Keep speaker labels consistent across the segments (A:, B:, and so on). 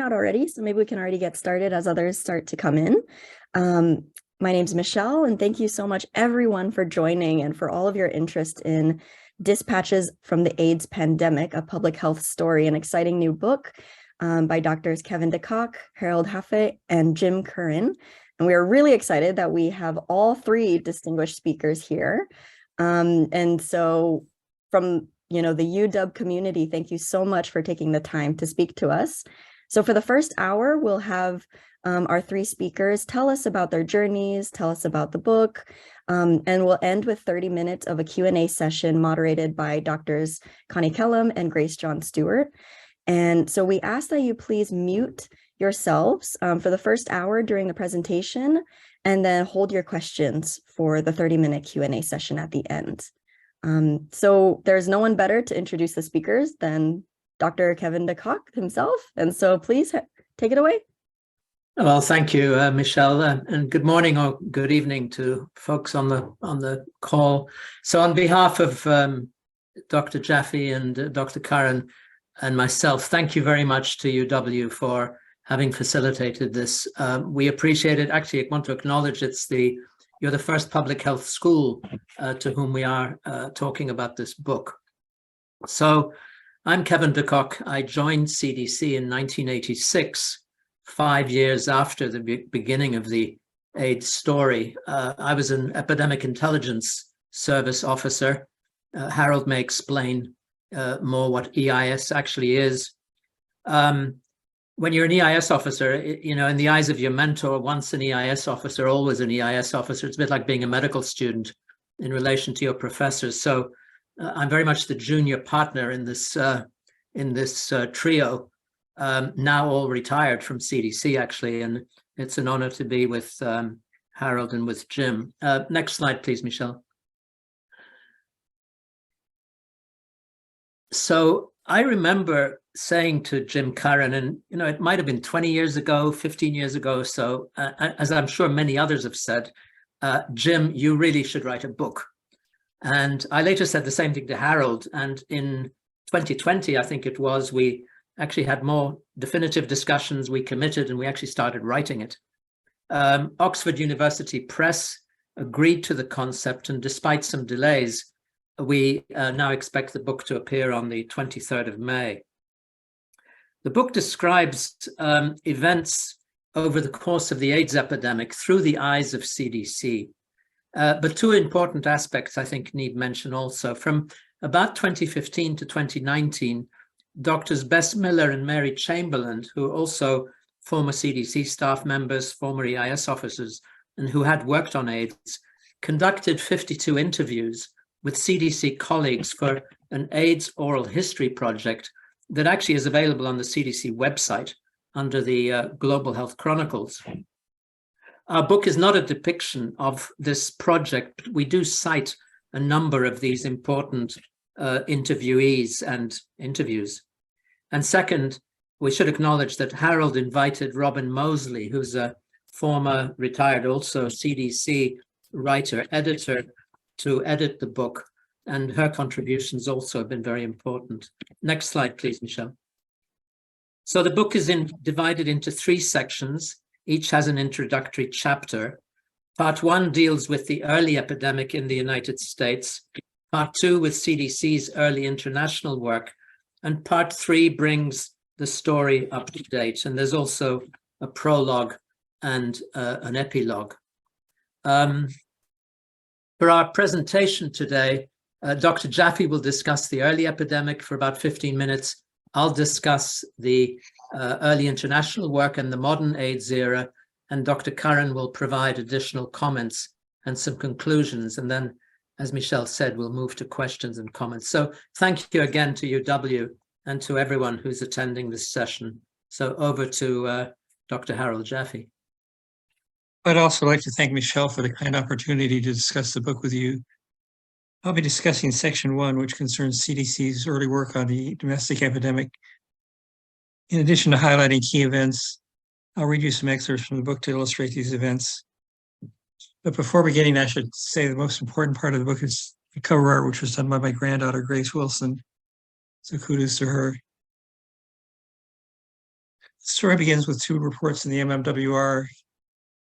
A: crowd already, so maybe we can already get started as others start to come in. My name's Michelle, and thank you so much, everyone, for joining and for all of your interest in Dispatches from the AIDS Pandemic, a public health story, an exciting new book by Drs. Kevin DeCock, Harold Jaffe, and Jim Curran. And we are really excited that we have all three distinguished speakers here. And so from the UW community, thank you so much for taking the time to speak to us. So for the first hour, we'll have our three speakers tell us about their journeys, tell us about the book, and we'll end with 30 minutes of a Q&A session moderated by Drs. Connie Kellum and Grace John Stewart. And so we ask that you please mute yourselves for the first hour during the presentation, and then hold your questions for the 30-minute Q&A session at the end. So there's no one better to introduce the speakers than Dr. Kevin DeCock himself. And so please take it away.
B: Well, thank you, Michelle, and good morning or good evening to folks on the call. So on behalf of Dr. Jaffe and Dr. Curran and myself, thank you very much to UW for having facilitated this. We appreciate it. Actually, I want to acknowledge you're the first public health school to whom we are talking about this book. So I'm Kevin DeCock. I joined CDC in 1986, 5 years after the beginning of the AIDS story. I was an epidemic intelligence service officer. Harold may explain more what EIS actually is. When you're an EIS officer, in the eyes of your mentor, once an EIS officer, always an EIS officer. It's a bit like being a medical student in relation to your professors. So I'm very much the junior partner in this trio, now all retired from CDC, actually, and it's an honor to be with Harold and with Jim. Next slide, please, Michelle. So I remember saying to Jim Curran, and it might have been 20 years ago, 15 years ago, so as I'm sure many others have said, Jim, you really should write a book. And I later said the same thing to Harold, and in 2020, I think it was, we actually had more definitive discussions, we committed, and we actually started writing it. Oxford University Press agreed to the concept, and despite some delays, we now expect the book to appear on the 23rd of May. The book describes events over the course of the AIDS epidemic through the eyes of CDC. But two important aspects I think need mention also. From about 2015 to 2019, Drs. Bess Miller and Mary Chamberlain, who are also former CDC staff members, former EIS officers, and who had worked on AIDS, conducted 52 interviews with CDC colleagues for an AIDS oral history project that actually is available on the CDC website under the Global Health Chronicles. Our book is not a depiction of this project. We do cite a number of these important interviewees and interviews. And second, we should acknowledge that Harold invited Robin Mosley, who's a former retired also CDC writer, editor, to edit the book, and her contributions also have been very important. Next slide, please, Michelle. So the book is divided into three sections. Each has an introductory chapter. Part one deals with the early epidemic in the United States. Part two with CDC's early international work. And part three brings the story up to date. And there's also a prologue and an epilogue. For our presentation today, Dr. Jaffe will discuss the early epidemic for about 15 minutes. I'll discuss the early international work and the modern AIDS era, and Dr. Curran will provide additional comments and some conclusions. And then, as Michelle said, we'll move to questions and comments. So thank you again to UW and to everyone who's attending this session. So over to Dr. Harold Jaffe.
C: I'd also like to thank Michelle for the kind opportunity to discuss the book with you. I'll be discussing section one, which concerns CDC's early work on the domestic epidemic. In addition to highlighting key events, I'll read you some excerpts from the book to illustrate these events. But before beginning, I should say the most important part of the book is the cover art, which was done by my granddaughter, Grace Wilson. So kudos to her. story begins with two reports in the MMWR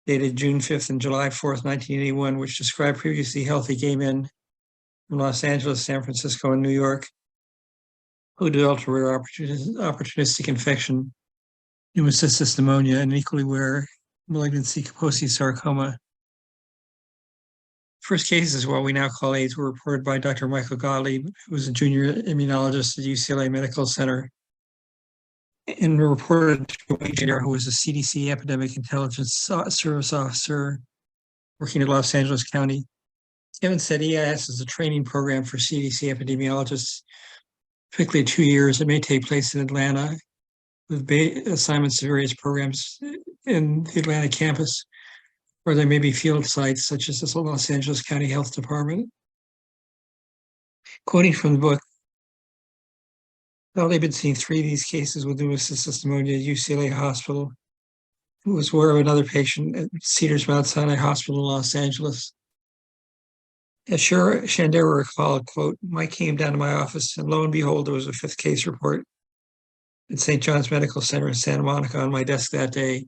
C: dated June 5th and July 4th, 1981, which describe previously healthy gay men from Los Angeles, San Francisco, and New York who developed a rare opportunistic infection, pneumocystis pneumonia, and equally rare malignancy, Kaposi sarcoma. First cases, what we now call AIDS, were reported by Dr. Michael Gottlieb, who was a junior immunologist at UCLA Medical Center, and were reported to a engineer who was a CDC Epidemic Intelligence Service officer working at Los Angeles County. Kevin said EIS is a training program for CDC epidemiologists, typically 2 years. It may take place in Atlanta with assignments to various programs in the Atlanta campus, or there may be field sites such as the Los Angeles County Health Department. Quoting from the book, they've been seeing 3 of these cases with pneumocystis pneumonia at UCLA Hospital, who was aware of another patient at Cedars Mount Sinai Hospital in Los Angeles. As Shandera recalled, quote, Mike came down to my office and lo and behold, there was a 5th case report at St. John's Medical Center in Santa Monica on my desk that day.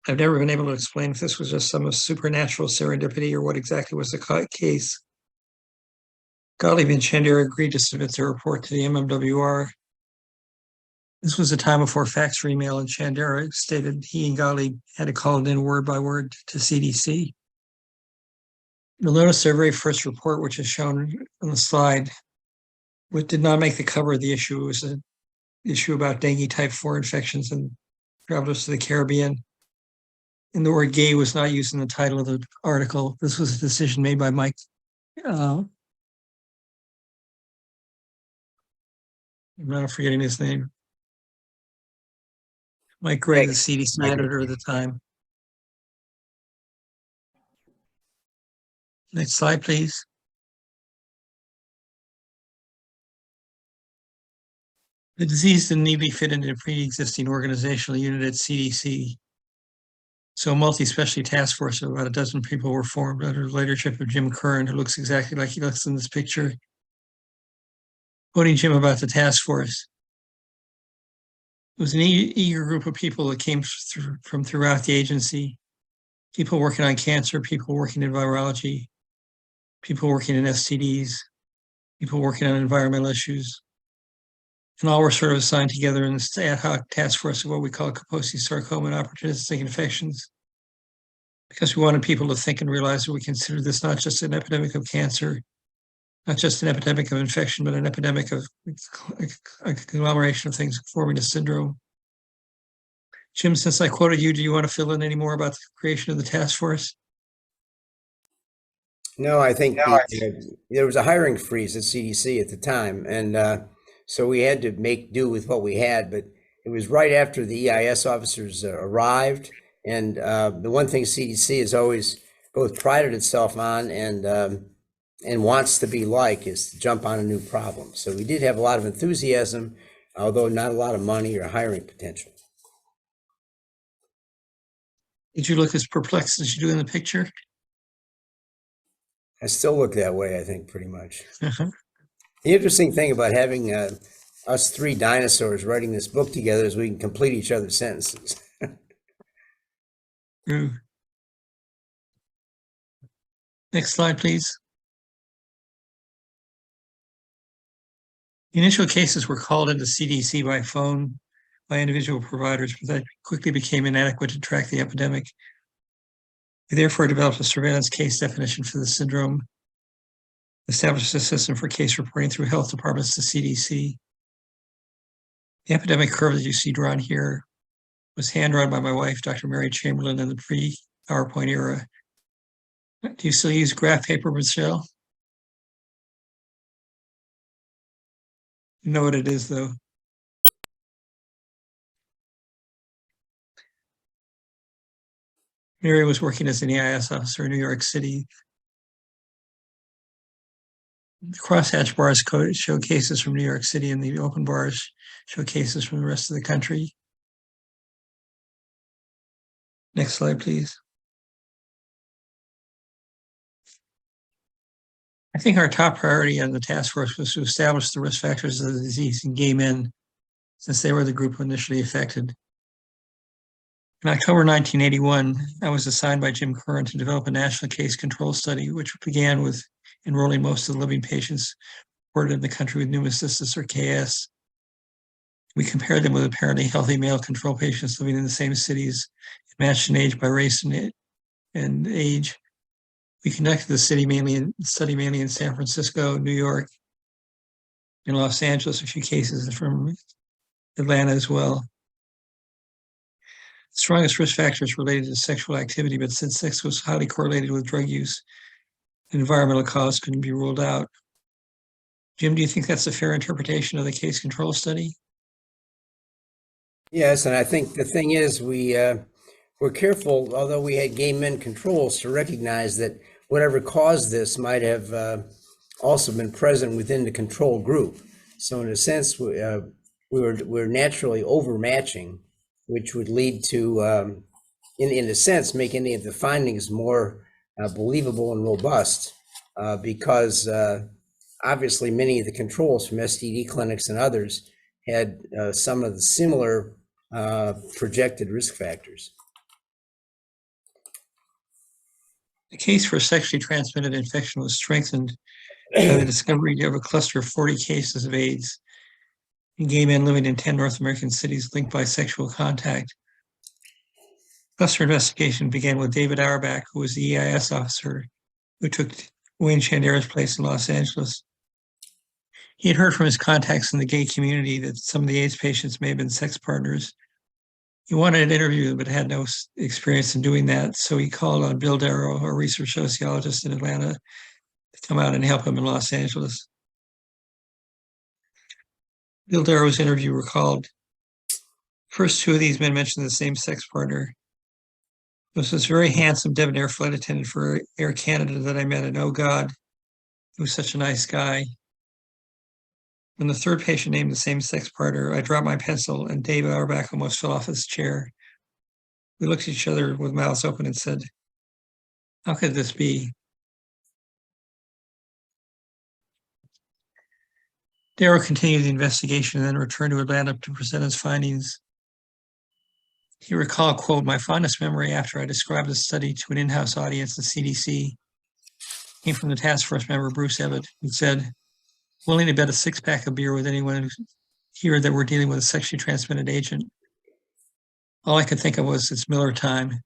C: I've never been able to explain if this was just some supernatural serendipity or what exactly was the case. Gottlieb and Shandera agreed to submit their report to the MMWR. This was a time before fax or email, and Shandera stated he and Gottlieb had to call it in word by word to CDC. You'll notice their very first report, which is shown on the slide, which did not make the cover of the issue. It was an issue about dengue type 4 infections and travelers to the Caribbean. And the word gay was not used in the title of the article. This was a decision made by Mike. I'm not forgetting his name. Mike Gregg, the CDC editor at the time. Next slide, please. The disease didn't need to be fit into a pre-existing organizational unit at CDC. So a multi-specialty task force of about 12 people were formed under the leadership of Jim Curran, who looks exactly like he looks in this picture. Quoting Jim about the task force, it was an eager group of people that came from throughout the agency, people working on cancer, people working in virology, people working in STDs, people working on environmental issues, and all were sort of assigned together in this ad hoc task force of what we call Kaposi sarcoma and opportunistic infections, because we wanted people to think and realize that we consider this not just an epidemic of cancer, not just an epidemic of infection, but an epidemic of a conglomeration of things forming a syndrome. Jim, since I quoted you, do you want to fill in any more about the creation of the task force?
D: No, I think there was a hiring freeze at CDC at the time, and so we had to make do with what we had. But it was right after the EIS officers arrived, and the one thing CDC has always both prided itself on and wants to be like is to jump on a new problem. So we did have a lot of enthusiasm, although not a lot of money or hiring potential.
C: Did you look as perplexed as you do in the picture?
D: I still look that way, I think, pretty much. The interesting thing about having us 3 dinosaurs writing this book together is we can complete each other's sentences.
C: Next slide, please. The initial cases were called into CDC by phone by individual providers, but that quickly became inadequate to track the epidemic. We therefore developed a surveillance case definition for the syndrome, established a system for case reporting through health departments to CDC. The epidemic curve that you see drawn here was hand-drawn by my wife, Dr. Mary Chamberlain, in the pre-PowerPoint era. Do you still use graph paper, Michelle? You know what it is, though. Mary was working as an EIS officer in New York City. The crosshatch bars show cases from New York City, and the open bars show cases from the rest of the country. Next slide, please. I think our top priority on the task force was to establish the risk factors of the disease in gay men since they were the group initially affected. In October 1981, I was assigned by Jim Curran to develop a national case control study, which began with enrolling most of the living patients reported in the country with pneumocystis or KS. We compared them with apparently healthy male control patients living in the same cities, matched in age by race and age. We conducted the study mainly in San Francisco, New York, and Los Angeles, a few cases from Atlanta as well. The strongest risk factors related to sexual activity, but since sex was highly correlated with drug use, an environmental cause couldn't be ruled out. Jim, do you think that's a fair interpretation of the case control study?
D: Yes, and I think the thing is we're careful, although we had gay men controls, to recognize that whatever caused this might have also been present within the control group. So in a sense, we're naturally overmatching, which would lead to, in a sense, make any of the findings more believable and robust, because obviously many of the controls from STD clinics and others had some of the similar projected risk factors.
C: The case for sexually transmitted infection was strengthened by the discovery of a cluster of 40 cases of AIDS in gay men living in 10 North American cities linked by sexual contact. Cluster investigation began with David Auerbach, who was the EIS officer who took Wayne Chandera's place in Los Angeles. He had heard from his contacts in the gay community that some of the AIDS patients may have been sex partners. He wanted to interview them, but had no experience in doing that. So he called on Bill Darrow, a research sociologist in Atlanta, to come out and help him in Los Angeles. Bill Darrow's interview recalled, first two of these men mentioned the same sex partner. It was this very handsome debonair flight attendant for Air Canada that I met, and oh God, he was such a nice guy. When the third patient named the same sex partner, I dropped my pencil and Dave Auerbach almost fell off his chair. We looked at each other with mouths open and said, how could this be? Darrow continued the investigation and then returned to Atlanta to present his findings. He recalled, quote, my fondest memory after I described the study to an in-house audience at CDC came from the task force member, Bruce Evett, who said, willing to bet a six-pack of beer with anyone here that we're dealing with a sexually transmitted agent. All I could think of was, it's Miller time.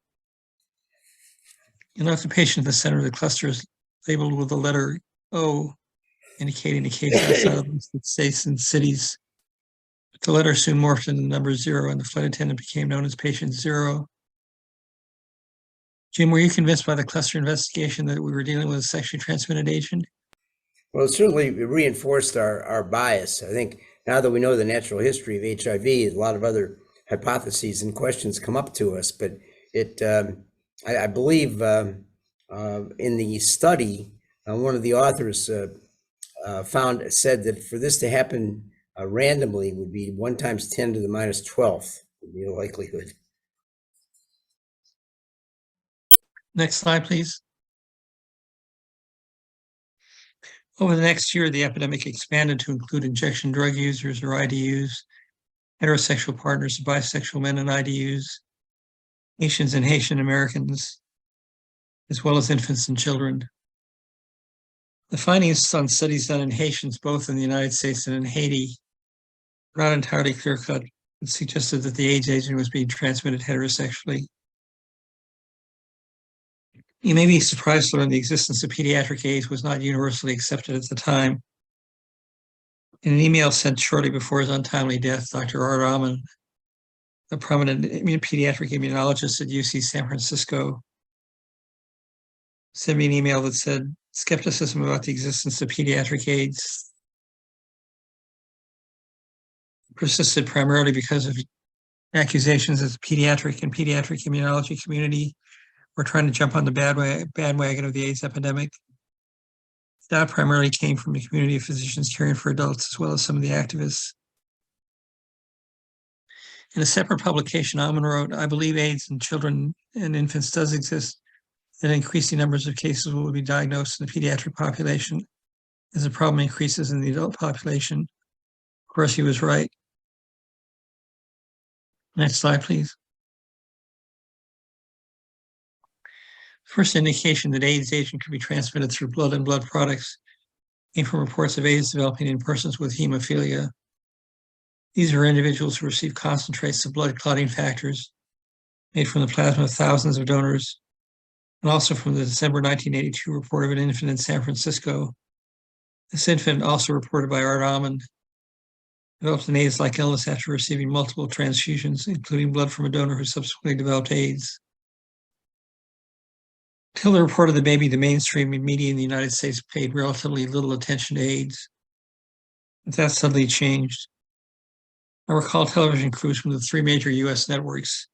C: You left the patient at the center of the cluster is labeled with the letter O, indicating a case outside of the states and cities. But the letter soon morphed into the number 0, and the flight attendant became known as patient 0. Jim, were you convinced by the cluster investigation that we were dealing with a sexually transmitted agent?
D: Well, it certainly reinforced our bias. I think now that we know the natural history of HIV, a lot of other hypotheses and questions come up to us. But it, I believe, in the study, one of the authors said that for this to happen randomly would be 1 × 10 to the -12th would be the likelihood.
C: Next slide, please. Over the next year, the epidemic expanded to include injection drug users or IDUs, heterosexual partners of bisexual men and IDUs, Haitians and Haitian Americans, as well as infants and children. The findings on studies done in Haitians, both in the United States and in Haiti, were not entirely clear-cut, but suggested that the AIDS agent was being transmitted heterosexually. You may be surprised to learn the existence of pediatric AIDS was not universally accepted at the time. In an email sent shortly before his untimely death, Dr. Art Rahman, a prominent pediatric immunologist at UC San Francisco, sent me an email that said, skepticism about the existence of pediatric AIDS persisted primarily because of accusations that the pediatric immunology community were trying to jump on the bandwagon of the AIDS epidemic. That primarily came from the community of physicians caring for adults, as well as some of the activists. In a separate publication, Alman wrote, I believe AIDS in children and infants does exist, that increasing numbers of cases will be diagnosed in the pediatric population as the problem increases in the adult population. Of course, he was right. Next slide, please. First indication that AIDS agent could be transmitted through blood and blood products came from reports of AIDS developing in persons with hemophilia. These are individuals who receive concentrates of blood clotting factors made from the plasma of thousands of donors, and also from the December 1982 report of an infant in San Francisco. This infant, also reported by Art Almond, developed an AIDS-like illness after receiving multiple transfusions, including blood from a donor who subsequently developed AIDS. Until the report of the baby, the mainstream media in the United States paid relatively little attention to AIDS. But that suddenly changed. I recall television crews from the 3 major US networks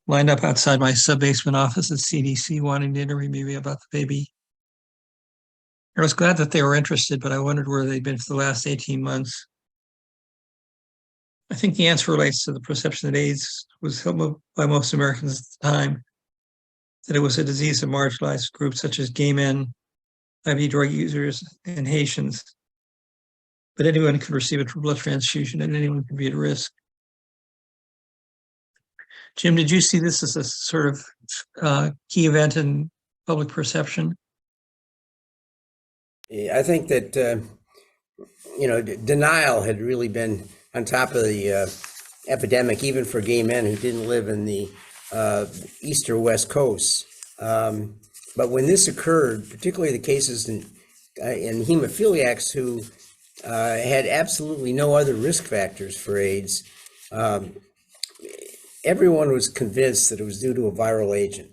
C: lined up outside my sub-basement office at CDC wanting to interview me about the baby. I was glad that they were interested, but I wondered where they'd been for the last 18 months. I think the answer relates to the perception that AIDS was held by most Americans at the time, that it was a disease of marginalized groups such as gay men, IV drug users, and Haitians. But anyone could receive it through blood transfusion and anyone could be at risk. Jim, did you see this as a sort of key event in public perception?
D: I think that, denial had really been on top of the epidemic, even for gay men who didn't live in the East or West Coast. But when this occurred, particularly the cases in hemophiliacs who had absolutely no other risk factors for AIDS, everyone was convinced that it was due to a viral agent.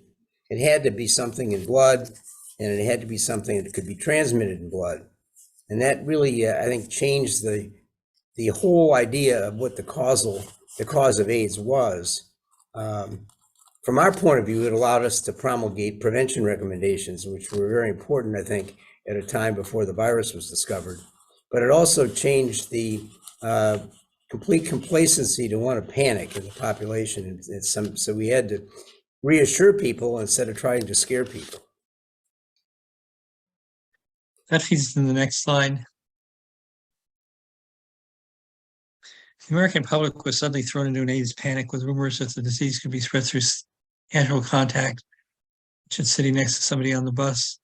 D: It had to be something in blood, and it had to be something that could be transmitted in blood. And that really, I think, changed the whole idea of what the cause of AIDS was. From our point of view, it allowed us to promulgate prevention recommendations, which were very important, I think, at a time before the virus was discovered. But it also changed the complete complacency to want to panic in the population. So we had to reassure people instead of trying to scare people.
C: That feeds into the next slide. The American public was suddenly thrown into an AIDS panic with rumors that the disease could be spread through casual contact, such as sitting next to somebody on the bus,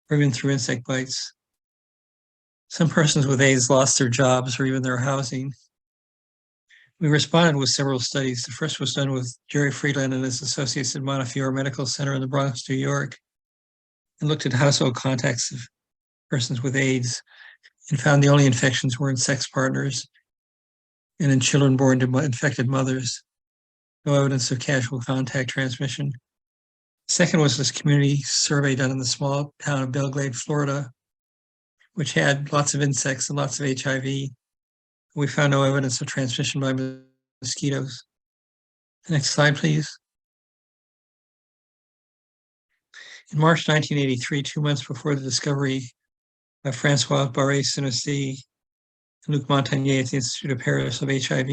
C: or even through insect bites. Some persons with AIDS lost their jobs or even their housing. We responded with several studies. The first was done with Jerry Friedland and his associates at Montefiore Medical Center in the Bronx, New York, and looked at household contacts of persons with AIDS and found the only infections were in sex partners and in children born to infected mothers. No evidence of casual contact transmission. Second was this community survey done in the small town of Belglade, Florida, which had lots of insects and lots of HIV. We found no evidence of transmission by mosquitoes. Next slide, please. In March 1983, 2 months before the discovery by Francois Barré-Sinoussi and Luc Montagnier at the Institute of Paris of HIV,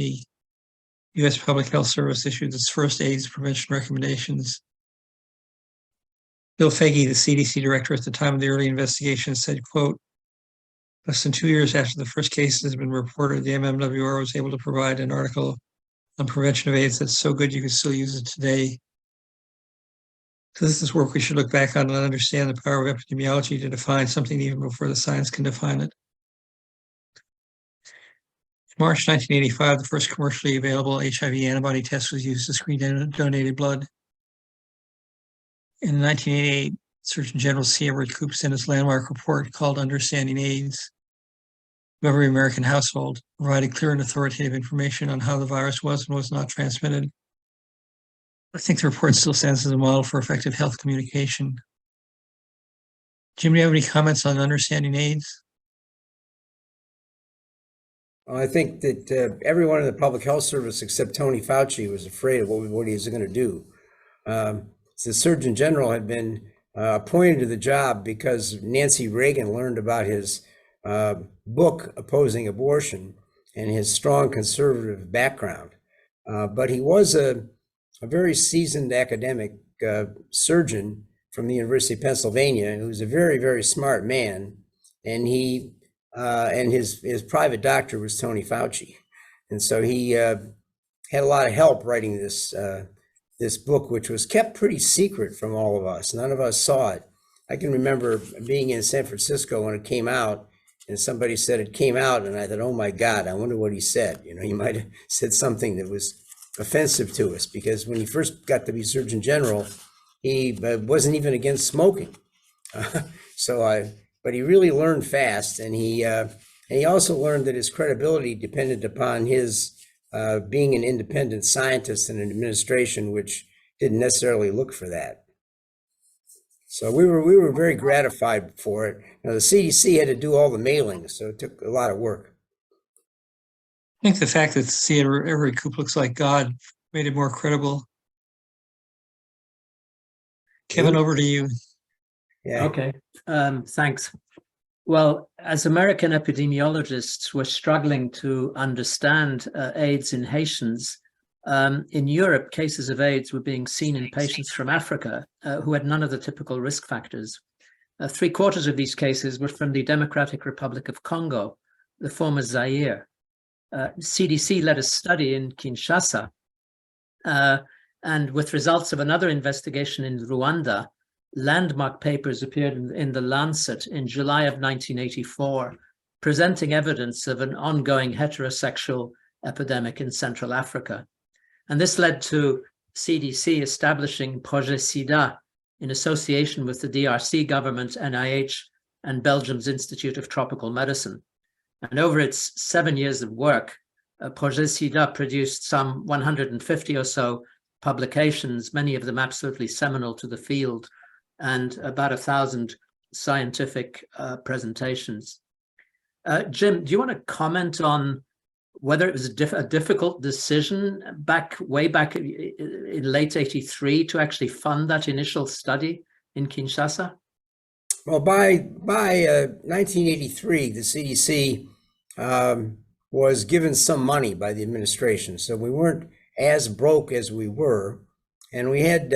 C: U.S. Public Health Service issued its first AIDS prevention recommendations. Bill Foege, the CDC director at the time of the early investigation, said, quote, less than 2 years after the first cases had been reported, the MMWR was able to provide an article on prevention of AIDS that's so good you can still use it today. So this is work we should look back on and understand the power of epidemiology to define something even before the science can define it. In March 1985, the first commercially available HIV antibody test was used to screen donated blood. In 1988, Surgeon General C. Everett Koop sent his landmark report called Understanding AIDS to every American household, provided clear and authoritative information on how the virus was and was not transmitted. I think the report still stands as a model for effective health communication. Jim, do you have any comments on Understanding AIDS?
D: Well, I think that everyone in the public health service except Tony Fauci was afraid of what he was going to do. The Surgeon General had been appointed to the job because Nancy Reagan learned about his book opposing abortion and his strong conservative background. But he was a very seasoned academic surgeon from the University of Pennsylvania who was a very, very smart man. And his private doctor was Tony Fauci. And so he had a lot of help writing this book, which was kept pretty secret from all of us. None of us saw it. I can remember being in San Francisco when it came out, and somebody said it came out, and I thought, oh my God, I wonder what he said. You know, he might have said something that was offensive to us, because when he first got to be Surgeon General, he wasn't even against smoking. But he really learned fast, and he also learned that his credibility depended upon his being an independent scientist in an administration which didn't necessarily look for that. So we were very gratified for it. Now, the CDC had to do all the mailings, so it took a lot of work.
C: I think the fact that C. Emory Coop looks like God made it more credible. Kevin, over to you.
D: Yeah.
B: Okay, thanks. Well, as American epidemiologists, we're struggling to understand AIDS in Haitians. In Europe, cases of AIDS were being seen in patients from Africa who had none of the typical risk factors. 3/4 of these cases were from the Democratic Republic of Congo, the former Zaire. CDC led a study in Kinshasa, and with results of another investigation in Rwanda, landmark papers appeared in the Lancet in July of 1984, presenting evidence of an ongoing heterosexual epidemic in Central Africa. And this led to CDC establishing Projet SIDA in association with the DRC government, NIH, and Belgium's Institute of Tropical Medicine. And over its 7 years of work, Projet SIDA produced some 150 or so publications, many of them absolutely seminal to the field, and about 1,000 scientific presentations. Jim, do you want to comment on whether it was a difficult decision way back in late '83 to actually fund that initial study in Kinshasa?
D: Well, by 1983, the CDC was given some money by the administration, so we weren't as broke as we were, and we had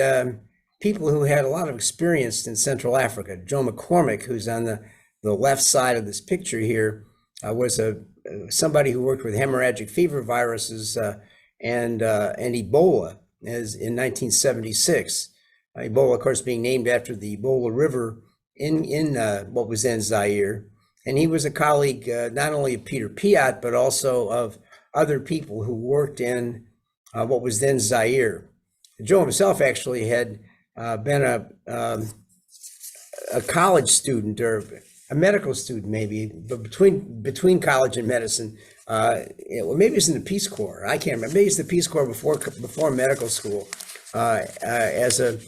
D: people who had a lot of experience in Central Africa. Joe McCormick, who's on the left side of this picture here, was somebody who worked with hemorrhagic fever viruses and Ebola in 1976. Ebola, of course, being named after the Ebola River in what was then Zaire. And he was a colleague not only of Peter Piot, but also of other people who worked in what was then Zaire. Joe himself actually had been a college student, or a medical student maybe, but between college and medicine. Maybe it's in the Peace Corps. I can't remember. Maybe it's the Peace Corps before medical school, as a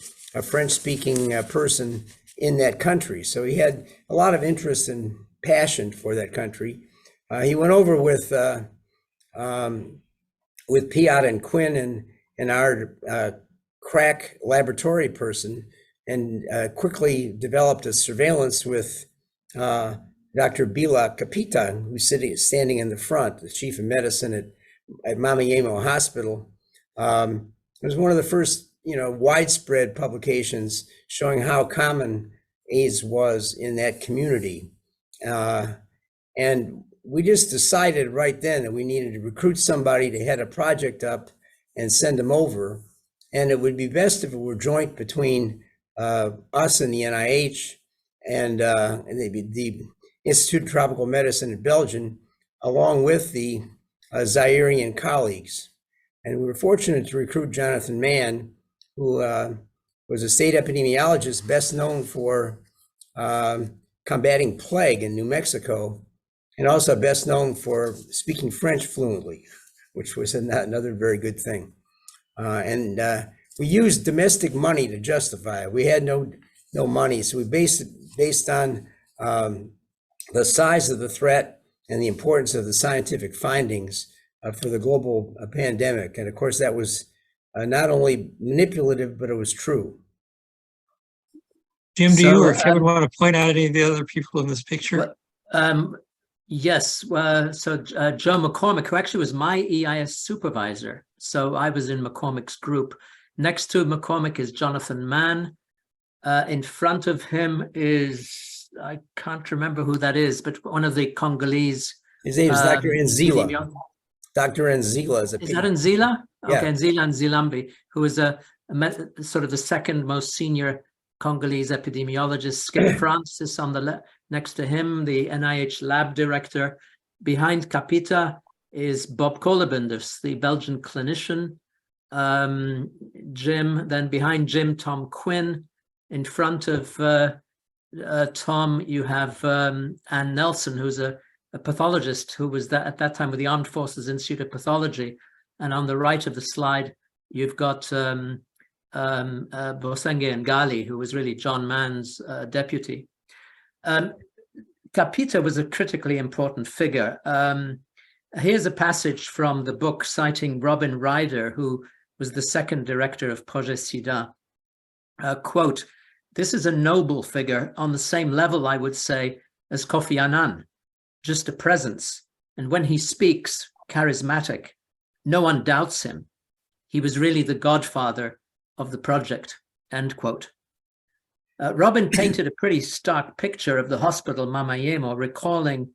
D: French-speaking person in that country. So he had a lot of interest and passion for that country. He went over with Piot and Quinn and our crack laboratory person, and quickly developed a surveillance with Dr. Bila Kapita, who's standing in the front, the chief of medicine at Mamayemo Hospital. It was one of the first, widespread publications showing how common AIDS was in that community. And we just decided right then that we needed to recruit somebody to head a project up and send them over. And it would be best if it were joint between us and the NIH and the Institute of Tropical Medicine in Belgium, along with the Zairean colleagues. And we were fortunate to recruit Jonathan Mann, who was a state epidemiologist best known for combating plague in New Mexico, and also best known for speaking French fluently, which was another very good thing. We used domestic money to justify it. We had no money, so we based on the size of the threat and the importance of the scientific findings for the global pandemic. And of course, that was not only manipulative, but it was true.
C: Jim, do you or Kevin want to point out any of the other people in this picture?
B: Yes. So Joe McCormick, who actually was my EIS supervisor. So I was in McCormick's group. Next to McCormick is Jonathan Mann. In front of him is, I can't remember who that is, but one of the Congolese.
D: His name is Dr. Nzila. Dr. Nzila is a
B: Is that Nzila?
D: Yeah.
B: Okay, Nzila Nzilambi, who is sort of the second most senior Congolese epidemiologist. Skip Francis on the next to him, the NIH lab director. Behind Kapita is Bob Kolebenders, the Belgian clinician. Jim, then behind Jim, Tom Quinn. In front of Tom, you have Ann Nelson, who's a pathologist who was at that time with the Armed Forces Institute of Pathology. And on the right of the slide, you've got Bosenge Ngali, who was really John Mann's deputy. Kapita was a critically important figure. Here's a passage from the book citing Robin Ryder, who was the second director of Projet SIDA. Quote, "This is a noble figure on the same level, I would say, as Kofi Annan, just a presence. And when he speaks, charismatic. No one doubts him. He was really the godfather of the project," end quote. Robin painted a pretty stark picture of the hospital Mamayemo, recalling,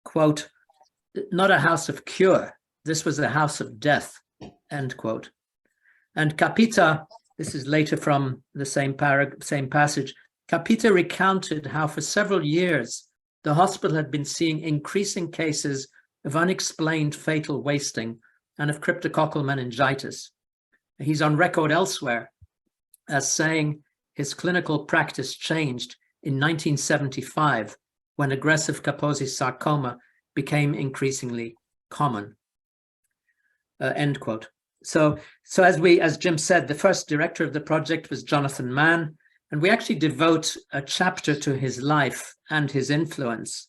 B: quote, "Not a house of cure. This was a house of death," end quote. And Kapita, this is later from the same passage, Kapita recounted how for several years, the hospital had been seeing increasing cases of unexplained fatal wasting and of cryptococcal meningitis. He's on record elsewhere as saying his clinical practice changed in 1975 when aggressive Kaposi sarcoma became increasingly common, end quote. So as Jim said, the first director of the project was Jonathan Mann, and we actually devote a chapter to his life and his influence.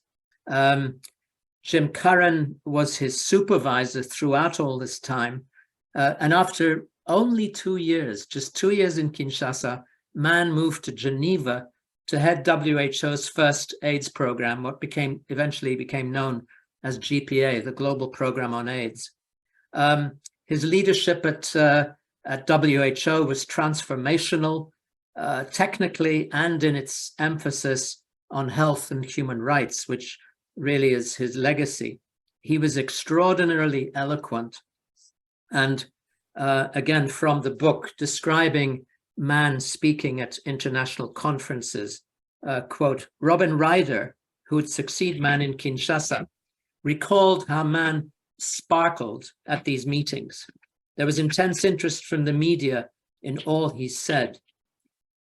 B: Jim Curran was his supervisor throughout all this time, and after only 2 years, just 2 years in Kinshasa, Mann moved to Geneva to head WHO's first AIDS program, what eventually became known as GPA, the Global Program on AIDS. His leadership at WHO was transformational, technically and in its emphasis on health and human rights, which really is his legacy. He was extraordinarily eloquent. And again, from the book, describing Mann speaking at international conferences, quote, "Robin Ryder, who would succeed Mann in Kinshasa, recalled how Mann sparkled at these meetings. There was intense interest from the media in all he said."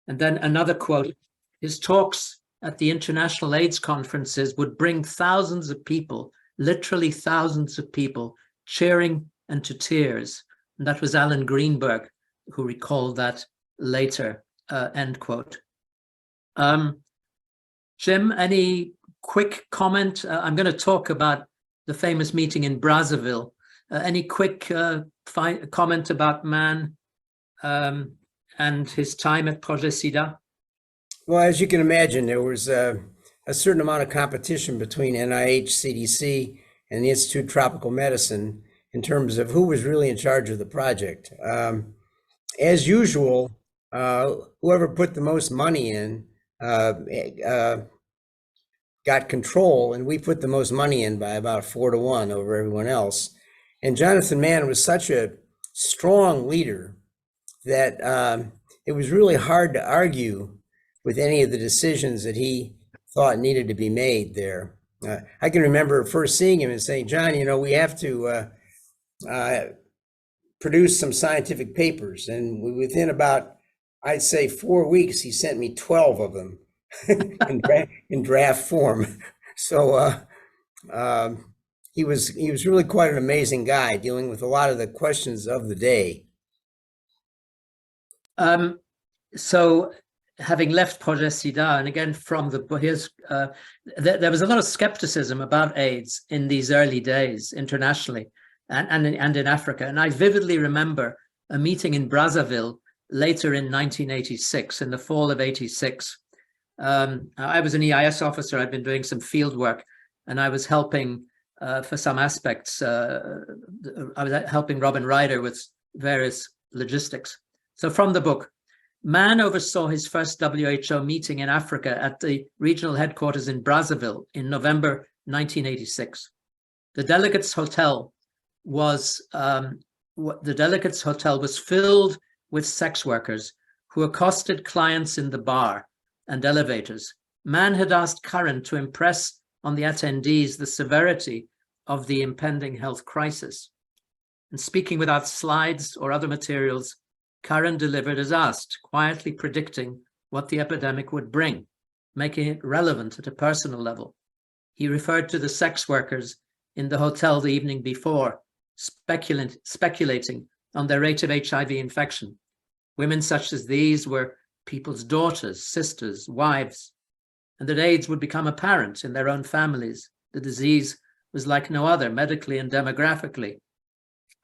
B: And then another quote, "His talks at the international AIDS conferences would bring thousands of people, literally thousands of people, cheering and to tears." And that was Alan Greenberg, who recalled that later, end quote. Jim, any quick comment? I'm going to talk about the famous meeting in Brazzaville. Any quick comment about Mann and his time at Projet SIDA?
D: Well, as you can imagine, there was a certain amount of competition between NIH, CDC, and the Institute of Tropical Medicine in terms of who was really in charge of the project. As usual, whoever put the most money in got control, and we put the most money in by about 4-1 over everyone else. And Jonathan Mann was such a strong leader that it was really hard to argue with any of the decisions that he thought needed to be made there. I can remember first seeing him and saying, "John, you know, we have to produce some scientific papers." And within about, I'd say 4 weeks, he sent me 12 of them in draft form. So he was really quite an amazing guy, dealing with a lot of the questions of the day.
B: So having left Projet SIDA, and again from the book, there was a lot of skepticism about AIDS in these early days internationally and in Africa. And I vividly remember a meeting in Brazzaville later in 1986, in the fall of 86. I was an EIS officer. I'd been doing some field work, and I was helping for some aspects. I was helping Robin Ryder with various logistics. So from the book, Mann oversaw his first WHO meeting in Africa at the regional headquarters in Brazzaville in November 1986. The delegates' hotel was the delegates' hotel was filled with sex workers who accosted clients in the bar and elevators. Mann had asked Curran to impress on the attendees the severity of the impending health crisis. And speaking without slides or other materials, Curran delivered as asked, quietly predicting what the epidemic would bring, making it relevant at a personal level. He referred to the sex workers in the hotel the evening before, speculating on their rate of HIV infection. Women such as these were people's daughters, sisters, wives, and that AIDS would become apparent in their own families. The disease was like no other, medically and demographically,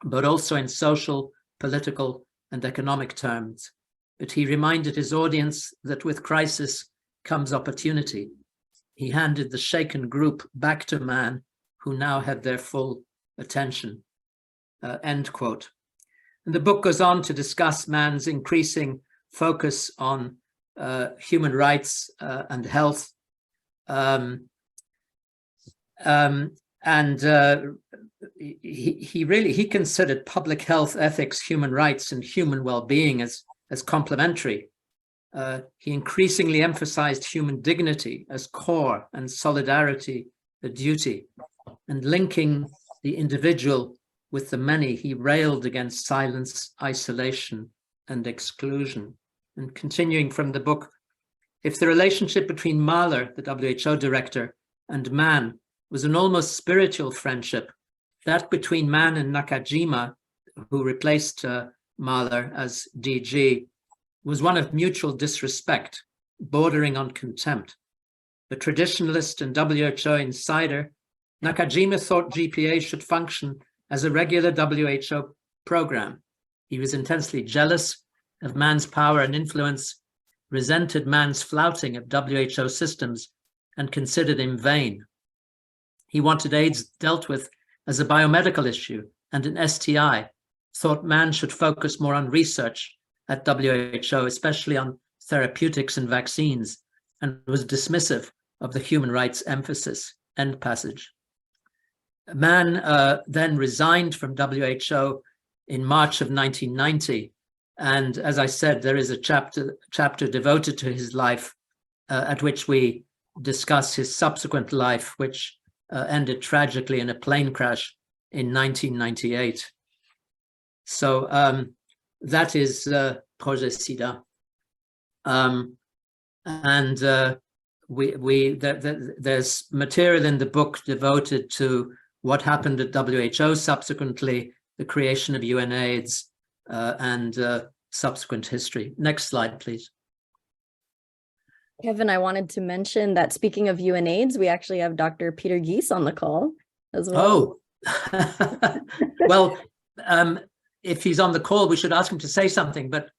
B: but also in social, political, and economic terms. But he reminded his audience that with crisis comes opportunity. He handed the shaken group back to Mann, who now had their full attention. End quote. And the book goes on to discuss Mann's increasing focus on human rights and health. He considered public health, ethics, human rights, and human well-being as complementary. He increasingly emphasized human dignity as core and solidarity a duty, and linking the individual with the many. He railed against silence, isolation, and exclusion. And continuing from the book, if the relationship between Mahler, the WHO director, and Mann was an almost spiritual friendship, that between Mann and Nakajima, who replaced Mahler as DG, was one of mutual disrespect, bordering on contempt. A traditionalist and WHO insider, Nakajima thought GPA should function as a regular WHO program. He was intensely jealous of Mann's power and influence, resented Mann's flouting of WHO systems, and considered him vain. He wanted AIDS dealt with as a biomedical issue and an STI, thought Mann should focus more on research at WHO, especially on therapeutics and vaccines, and was dismissive of the human rights emphasis. End passage. Mann then resigned from WHO in March of 1990. And as I said, there is a chapter devoted to his life at which we discuss his subsequent life, which ended tragically in a plane crash in 1998. So that is Projet SIDA. There's material in the book devoted to what happened at WHO subsequently, the creation of UNAIDS, and subsequent history. Next slide, please.
A: Kevin, I wanted to mention that speaking of UNAIDS, we actually have Dr. Peter Gies on the call as well.
B: Oh, well, if he's on the call, we should ask him to say something, but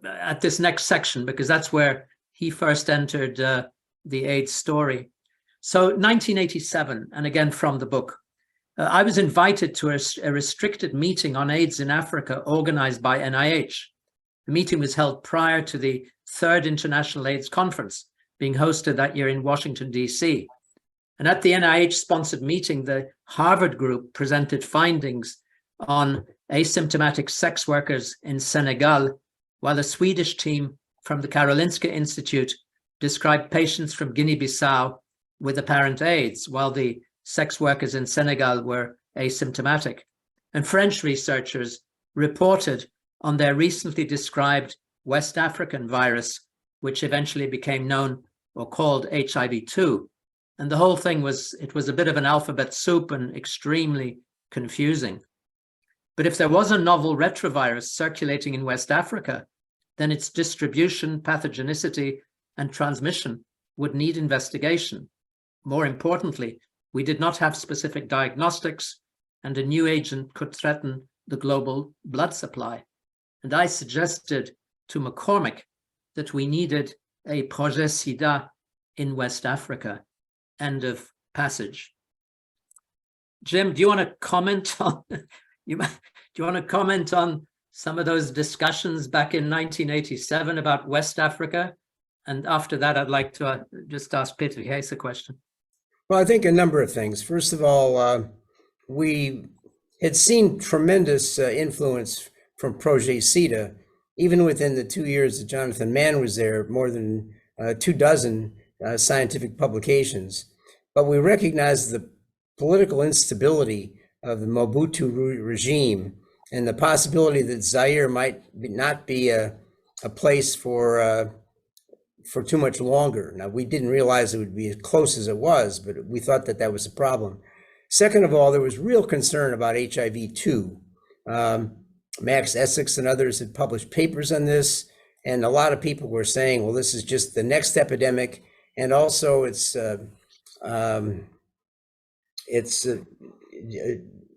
B: at this next section, because that's where he first entered the AIDS story. So 1987, and again from the book, I was invited to a restricted meeting on AIDS in Africa organized by NIH. The meeting was held prior to the third International AIDS Conference being hosted that year in Washington, D.C. And at the NIH-sponsored meeting, the Harvard group presented findings on asymptomatic sex workers in Senegal, while a Swedish team from the Karolinska Institute described patients from Guinea-Bissau with apparent AIDS, while the sex workers in Senegal were asymptomatic. And French researchers reported on their recently described West African virus, which eventually became known or called HIV-2. And the whole thing was a bit of an alphabet soup and extremely confusing. But if there was a novel retrovirus circulating in West Africa, then its distribution, pathogenicity, and transmission would need investigation. More importantly, we did not have specific diagnostics, and a new agent could threaten the global blood supply. And I suggested to McCormick that we needed a Projet SIDA in West Africa. End of passage. Jim, do you want to comment on some of those discussions back in 1987 about West Africa? And after that, I'd like to just ask Peter Gies a question.
D: Well, I think a number of things. First of all, we had seen tremendous influence from Projet CETA, even within the 2 years that Jonathan Mann was there, more than 24 scientific publications. But we recognized the political instability of the Mobutu regime and the possibility that Zaire might not be a place for too much longer. Now, we didn't realize it would be as close as it was, but we thought that that was a problem. Second of all, there was real concern about HIV-2. Max Essex and others had published papers on this, and a lot of people were saying, well, this is just the next epidemic, and also it's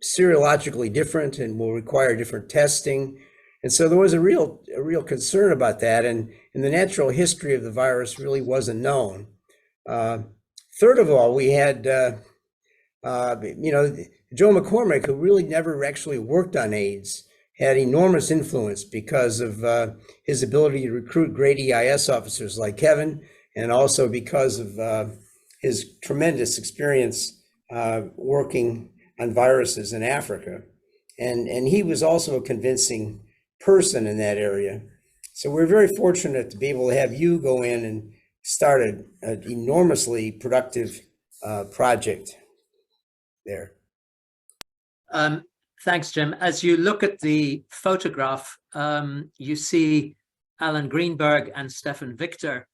D: serologically different and will require different testing. And so there was a real concern about that, and the natural history of the virus really wasn't known. Third of all, we had Joe McCormick, who really never actually worked on AIDS, had enormous influence because of his ability to recruit great EIS officers like Kevin, and also because of his tremendous experience working on viruses in Africa. And he was also a convincing person in that area. So we're very fortunate to be able to have you go in and start an enormously productive project there.
B: Thanks, Jim. As you look at the photograph, you see Alan Greenberg and Stefan Victor,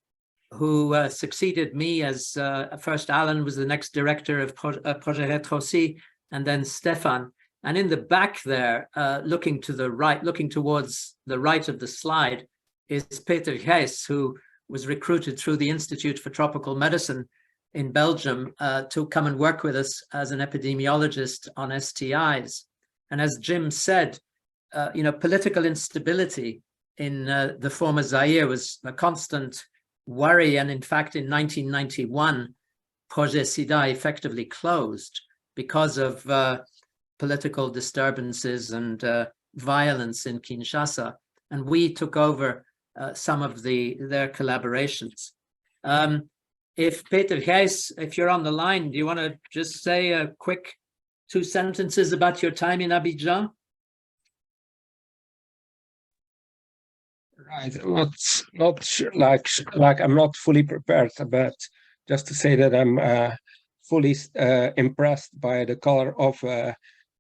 B: who succeeded me as first Alan was the next director of Projet Rétro-C, and then Stefan. And in the back there, looking to the right, looking towards the right of the slide, is Peter Gijs, who was recruited through the Institute for Tropical Medicine in Belgium to come and work with us as an epidemiologist on STIs. And as Jim said, political instability in the former Zaire was a constant worry. And in fact, in 1991, Projet SIDA effectively closed because of political disturbances and violence in Kinshasa. And we took over some of their collaborations. If Peter Gijs, if you're on the line, do you want to just say a quick 2 sentences about your time in Abidjan?
E: Right, not sure, like I'm not fully prepared, but just to say that I'm fully impressed by the color of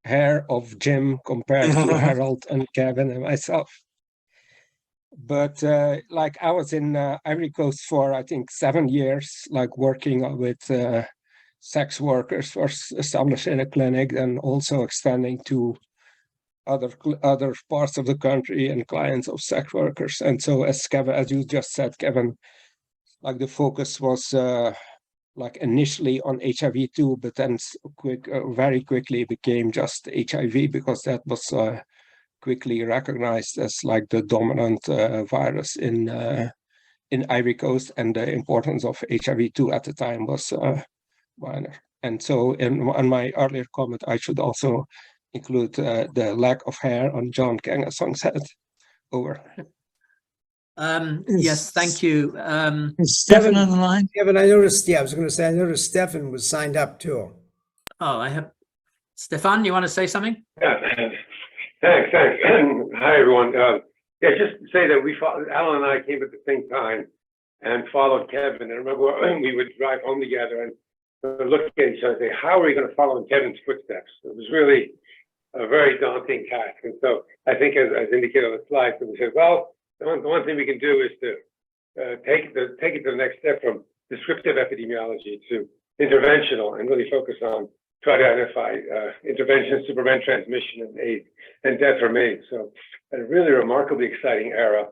E: hair of Jim compared to Harold and Kevin and myself. But like I was in Ivory Coast for I think 7 years, like working with sex workers, first established in a clinic and also extending to other parts of the country and clients of sex workers. And so as Kevin, as you just said, Kevin, like the focus was like initially on HIV-2, but then very quickly became just HIV because that was quickly recognized as like the dominant virus in Ivory Coast, and the importance of HIV-2 at the time was minor. And so in my earlier comment, I should also include the lack of hair on John Kengasong's head. Over.
B: Yes, thank you.
C: Is Stefan on the line?
D: Kevin, I noticed, I was going to say, I noticed Stefan was signed up too.
B: Oh, I have. Stefan, you want to say something?
F: Yeah, thanks. Hi, everyone. Yeah, just to say that Alan and I came at the same time and followed Kevin. And I remember we would drive home together and look at each other and say, how are we going to follow in Kevin's footsteps? It was really a very daunting task. And so I think, as indicated on the slide, we said, well, the one thing we can do is to take it to the next step from descriptive epidemiology to interventional and really focus on try to identify interventions to prevent transmission and AIDS and death from AIDS. So a really remarkably exciting era.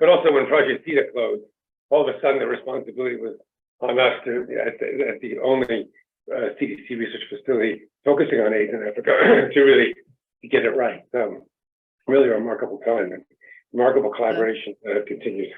F: But also when Projet CETA closed, all of a sudden the responsibility was on us to, at the only CDC research facility focusing on AIDS in Africa, to really get it right. Really remarkable time and remarkable collaboration that have continued.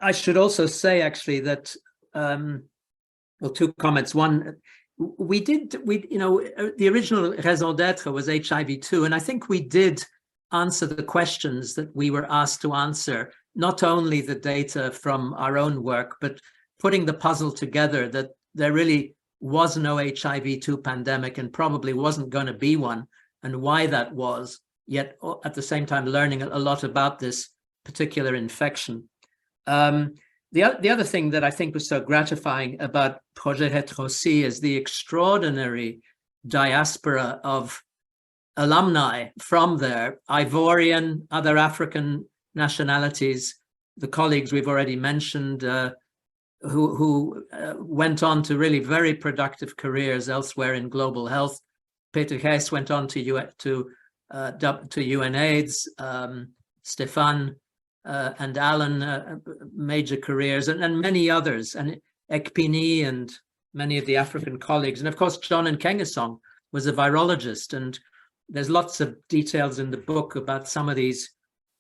B: I should also say actually that, well, 2 comments. One, the original raison d'etre was HIV-2, and I think we did answer the questions that we were asked to answer, not only the data from our own work, but putting the puzzle together that there really was no HIV-2 pandemic and probably wasn't going to be one and why that was, yet at the same time learning a lot about this particular infection. The other thing that I think was so gratifying about Projet Rétro-C is the extraordinary diaspora of alumni from there, Ivorian, other African nationalities, the colleagues we've already mentioned, who went on to really very productive careers elsewhere in global health. Peter Hess went on to UNAIDS, Stefan and Alan, major careers, and many others, and Ekpini and many of the African colleagues. And of course, John Nkengasong was a virologist, and there's lots of details in the book about some of these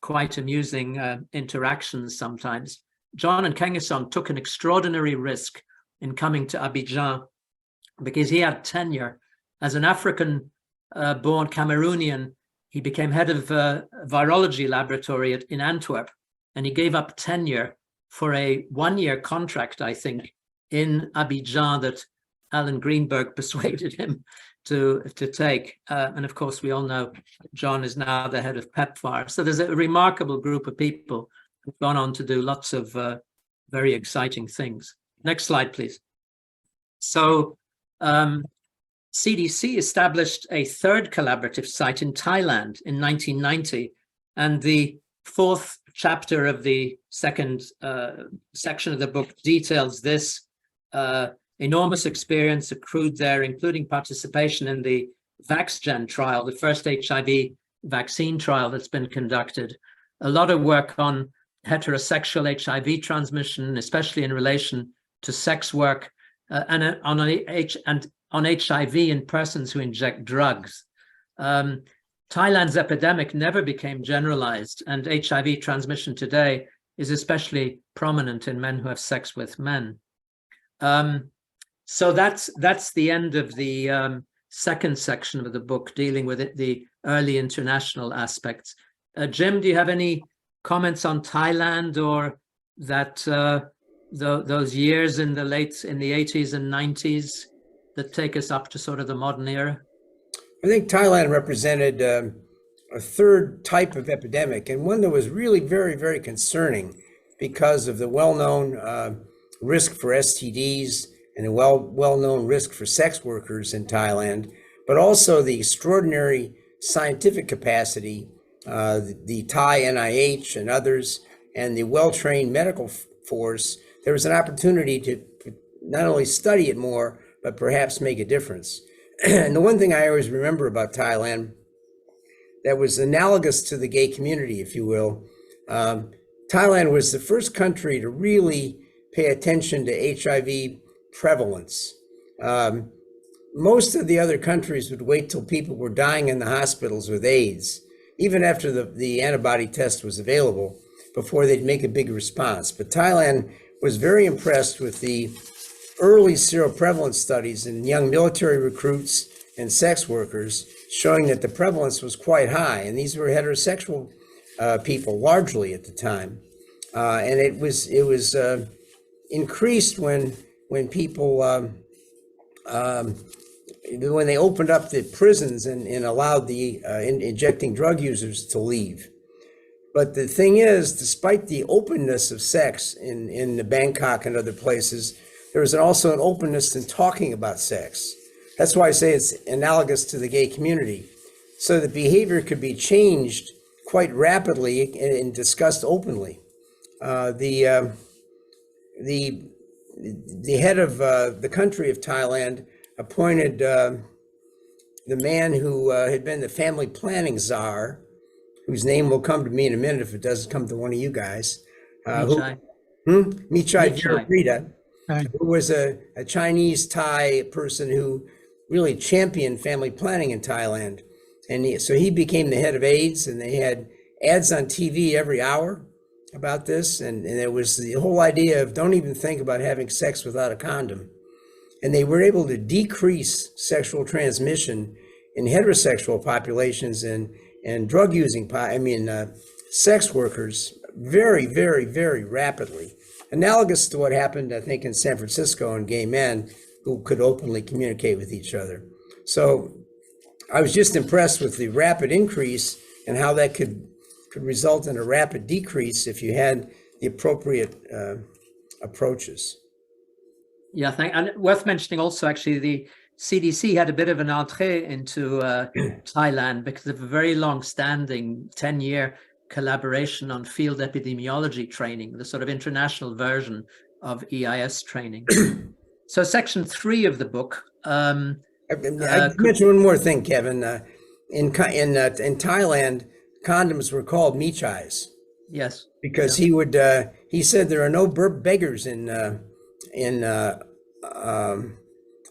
B: quite amusing interactions sometimes. John Nkengasong took an extraordinary risk in coming to Abidjan because he had tenure. As an African-born Cameroonian, he became head of a virology laboratory in Antwerp, and he gave up tenure for a one-year contract, I think, in Abidjan that Alan Greenberg persuaded him to take. And of course, we all know John is now the head of PEPFAR. So there's a remarkable group of people who've gone on to do lots of very exciting things. Next slide, please. So CDC established a third collaborative site in Thailand in 1990, and the fourth chapter of the second section of the book details this enormous experience accrued there, including participation in the VaxGen trial, the first HIV vaccine trial that's been conducted. A lot of work on heterosexual HIV transmission, especially in relation to sex work, and on HIV in persons who inject drugs. Thailand's epidemic never became generalized, and HIV transmission today is especially prominent in men who have sex with men. So that's the end of the second section of the book, dealing with the early international aspects. Jim, do you have any comments on Thailand, or that those years in the 80s and 90s that take us up to sort of the modern era?
D: I think Thailand represented a third type of epidemic, and one that was really very, very concerning because of the well-known risk for STDs and the well-known risk for sex workers in Thailand, but also the extraordinary scientific capacity, the Thai NIH and others, and the well-trained medical force. There was an opportunity to not only study it more, but perhaps make a difference. And the one thing I always remember about Thailand that was analogous to the gay community, if you will, Thailand was the first country to really pay attention to HIV prevalence. Most of the other countries would wait till people were dying in the hospitals with AIDS, even after the antibody test was available, before they'd make a big response. But Thailand was very impressed with the early seroprevalence studies in young military recruits and sex workers, showing that the prevalence was quite high. And these were heterosexual people largely at the time. And it was increased when people, when they opened up the prisons and allowed the injecting drug users to leave. But the thing is, despite the openness of sex in the Bangkok and other places, there was also an openness in talking about sex. That's why I say it's analogous to the gay community. So the behavior could be changed quite rapidly and discussed openly. The head of the country of Thailand appointed the man who had been the family planning czar, whose name will come to me in a minute if it doesn't come to one of you guys. Michai Virapita, who was a Chinese Thai person who really championed family planning in Thailand. And so he became the head of AIDS, and they had ads on TV every hour about this. And there was the whole idea of don't even think about having sex without a condom. And they were able to decrease sexual transmission in heterosexual populations and drug using, sex workers very, very, very rapidly. Analogous to what happened, I think, in San Francisco and gay men who could openly communicate with each other. So I was just impressed with the rapid increase and how that could result in a rapid decrease if you had the appropriate approaches.
B: Yeah, and worth mentioning also, actually, the CDC had a bit of an entrée into Thailand because of a very long-standing 10-year collaboration on field epidemiology training, the sort of international version of EIS training. So section 3 of the book.
D: I mention one more thing, Kevin. In Thailand, condoms were called michais.
B: Yes.
D: Because he said there are no beggars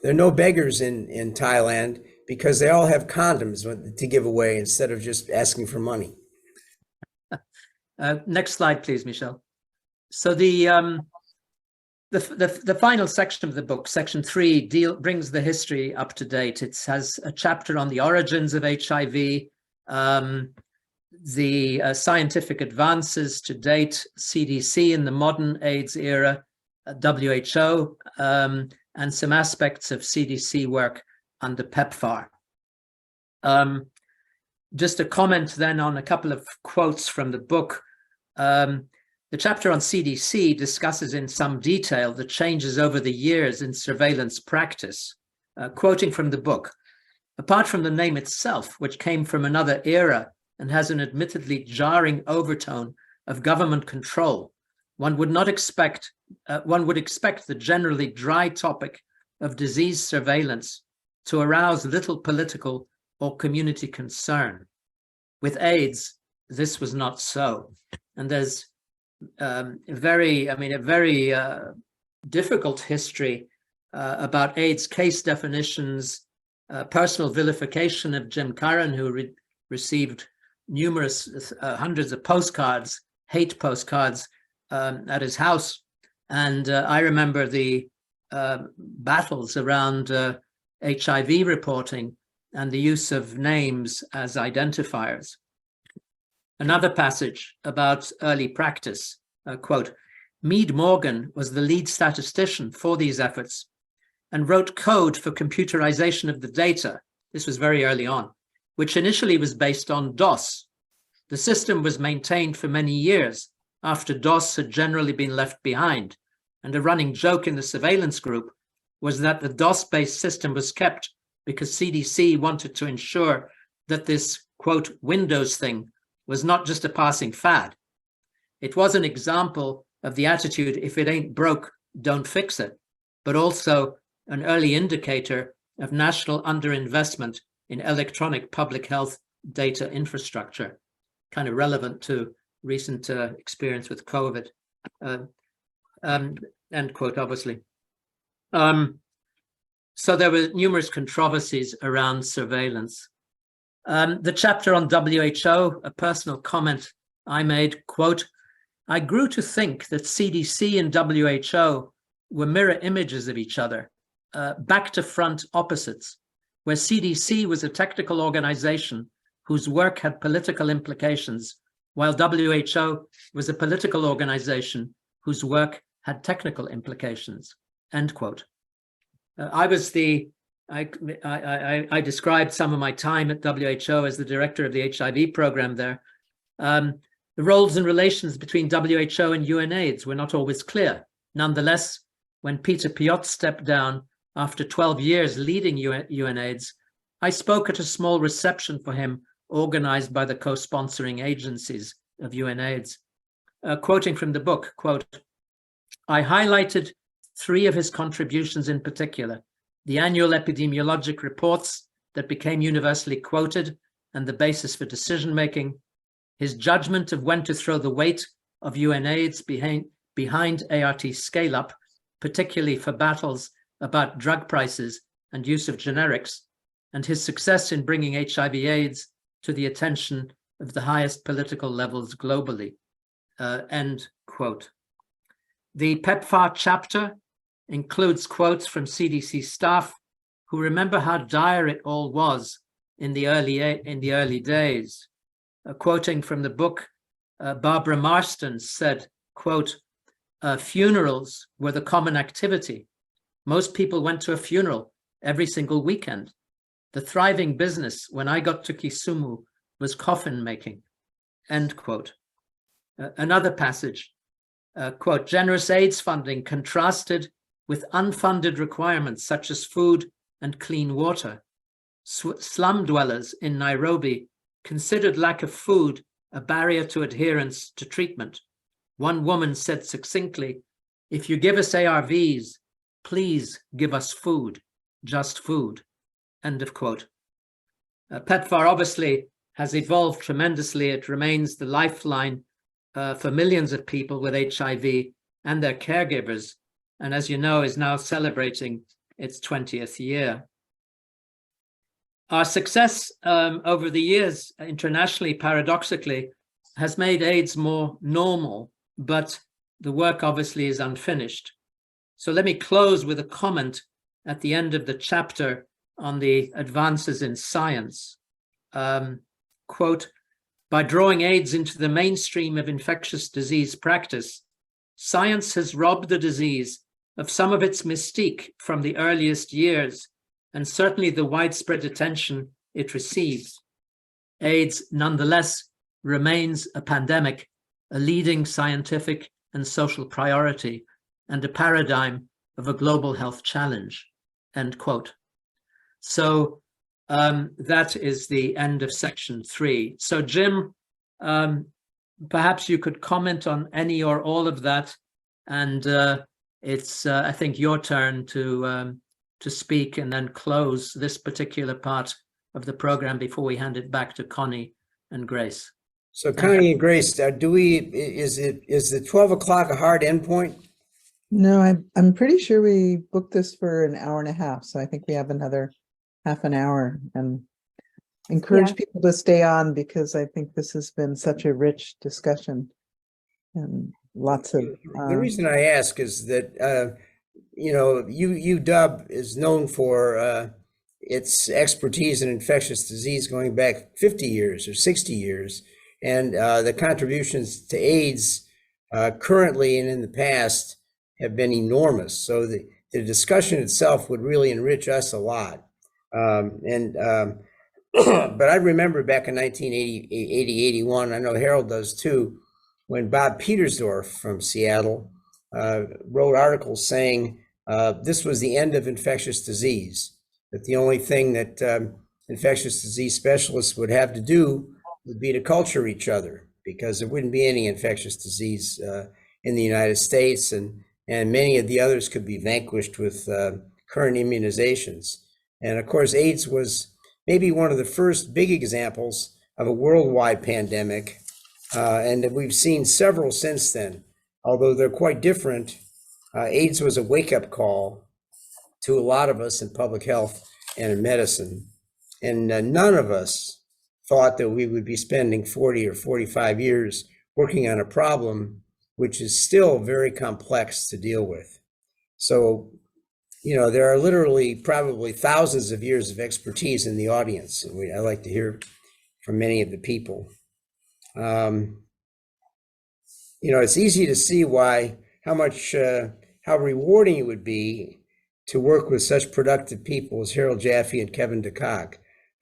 D: there are no beggars in Thailand because they all have condoms to give away instead of just asking for money.
B: Next slide, please, Michelle. So the final section of the book, section 3, brings the history up to date. It has a chapter on the origins of HIV, the scientific advances to date, CDC in the modern AIDS era, WHO, and some aspects of CDC work under PEPFAR. Just a comment then on a couple of quotes from the book. The chapter on CDC discusses in some detail the changes over the years in surveillance practice. Quoting from the book, apart from the name itself, which came from another era and has an admittedly jarring overtone of government control, one would expect the generally dry topic of disease surveillance to arouse little political or community concern. With AIDS, this was not so. And there's a very difficult history about AIDS case definitions, personal vilification of Jim Curran, who received numerous hundreds of postcards, hate postcards at his house. And I remember the battles around HIV reporting and the use of names as identifiers. Another passage about early practice, quote, Meade Morgan was the lead statistician for these efforts and wrote code for computerization of the data. This was very early on, which initially was based on DOS. The system was maintained for many years after DOS had generally been left behind, and a running joke in the surveillance group was that the DOS-based system was kept because CDC wanted to ensure that this, quote, Windows thing was not just a passing fad. It was an example of the attitude, if it ain't broke, don't fix it, but also an early indicator of national underinvestment in electronic public health data infrastructure, kind of relevant to recent experience with COVID, end quote, obviously. So there were numerous controversies around surveillance. The chapter on WHO, a personal comment I made, quote, I grew to think that CDC and WHO were mirror images of each other, back to front opposites, where CDC was a technical organization whose work had political implications, while WHO was a political organization whose work had technical implications, end quote. I described some of my time at WHO as the director of the HIV program there. The roles and relations between WHO and UNAIDS were not always clear. Nonetheless, when Peter Piot stepped down after 12 years leading UNAIDS, I spoke at a small reception for him organized by the co-sponsoring agencies of UNAIDS. Quoting from the book, quote, I highlighted 3 of his contributions in particular: the annual epidemiologic reports that became universally quoted and the basis for decision-making, his judgment of when to throw the weight of UNAIDS behind ART scale-up, particularly for battles about drug prices and use of generics, and his success in bringing HIV/AIDS to the attention of the highest political levels globally, end quote. The PEPFAR chapter includes quotes from CDC staff who remember how dire it all was in the early days. Quoting from the book, Barbara Marston said, quote, funerals were the common activity. Most people went to a funeral every single weekend. The thriving business when I got to Kisumu was coffin making, end quote. Another passage, quote, generous AIDS funding contrasted with unfunded requirements such as food and clean water. Slum dwellers in Nairobi considered lack of food a barrier to adherence to treatment. One woman said succinctly, if you give us ARVs, please give us food, just food, end of quote. PEPFAR obviously has evolved tremendously. It remains the lifeline for millions of people with HIV and their caregivers, and as you know, is now celebrating its 20th year. Our success over the years internationally, paradoxically, has made AIDS more normal, but the work obviously is unfinished. So let me close with a comment at the end of the chapter on the advances in science. Quote, by drawing AIDS into the mainstream of infectious disease practice, science has robbed the disease of some of its mystique from the earliest years, and certainly the widespread attention it receives. AIDS, nonetheless, remains a pandemic, a leading scientific and social priority, and a paradigm of a global health challenge, end quote. So that is the end of section 3. So Jim, perhaps you could comment on any or all of that, and it's, I think, your turn to speak and then close this particular part of the program before we hand it back to Connie and Grace.
D: So Connie and Grace, is the 12 o'clock a hard endpoint?
G: No, I'm pretty sure we booked this for an hour and a half, so I think we have another half an hour, and encourage people to stay on because I think this has been such a rich discussion and lots of.
D: The reason I ask is that UW is known for its expertise in infectious disease going back 50 years or 60 years, and the contributions to AIDS currently and in the past have been enormous. So the discussion itself would really enrich us a lot. But I remember back in 1980, 81, I know Harold does too, when Bob Petersdorf from Seattle wrote articles saying this was the end of infectious disease, that the only thing that infectious disease specialists would have to do would be to culture each other, because there wouldn't be any infectious disease in the United States, and many of the others could be vanquished with current immunizations. And of course, AIDS was maybe one of the first big examples of a worldwide pandemic, and we've seen several since then. Although they're quite different, AIDS was a wake-up call to a lot of us in public health and in medicine. And none of us thought that we would be spending 40 or 45 years working on a problem which is still very complex to deal with. So, there are literally probably thousands of years of expertise in the audience. And I like to hear from many of the people. It's easy to see how rewarding it would be to work with such productive people as Harold Jaffe and Kevin DeCock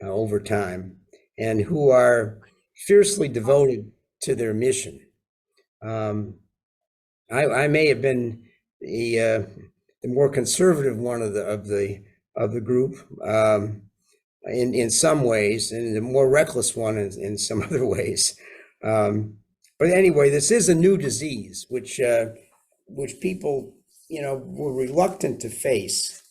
D: over time, and who are fiercely devoted to their mission. I may have been the more conservative one of the group in some ways, and the more reckless one in some other ways. But anyway, this is a new disease which people were reluctant to face.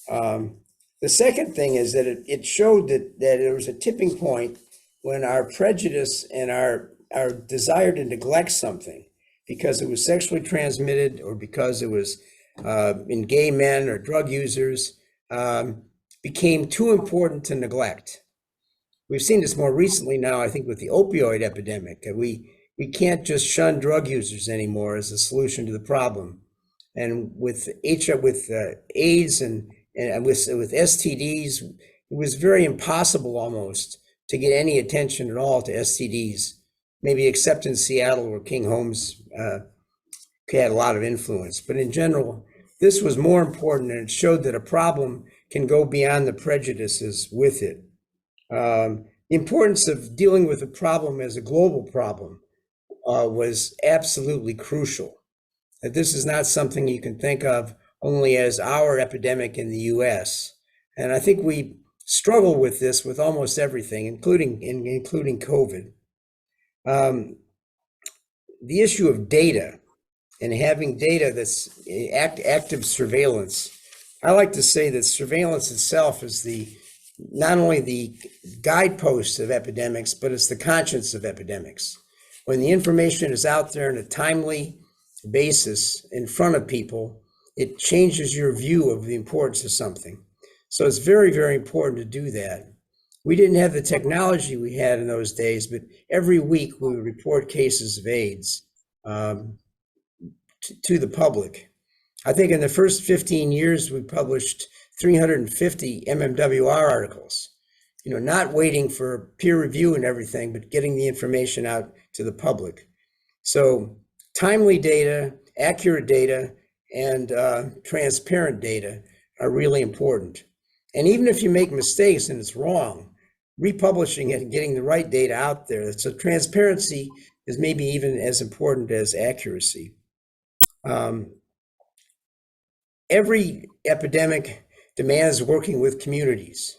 D: The second thing is that it showed that there was a tipping point when our prejudice and our desire to neglect something because it was sexually transmitted or because it was in gay men or drug users became too important to neglect. We've seen this more recently now, I think, with the opioid epidemic. We can't just shun drug users anymore as a solution to the problem. And with AIDS and with STDs, it was very impossible almost to get any attention at all to STDs, maybe except in Seattle where King Holmes had a lot of influence. But in general, this was more important, and it showed that a problem can go beyond the prejudices with it. The importance of dealing with the problem as a global problem was absolutely crucial. That this is not something you can think of only as our epidemic in the US. And I think we struggle with this with almost everything, including COVID. The issue of data and having data that's active surveillance. I like to say that surveillance itself is not only the guidepost of epidemics, but it's the conscience of epidemics. When the information is out there on a timely basis in front of people, it changes your view of the importance of something. So it's very, very important to do that. We didn't have the technology we had in those days, but every week we would report cases of AIDS to the public. I think in the first 15 years, we published 350 MMWR articles, not waiting for peer review and everything, but getting the information out to the public. So timely data, accurate data, and transparent data are really important. And even if you make mistakes and it's wrong, republishing it and getting the right data out there. So transparency is maybe even as important as accuracy. Every epidemic demands working with communities.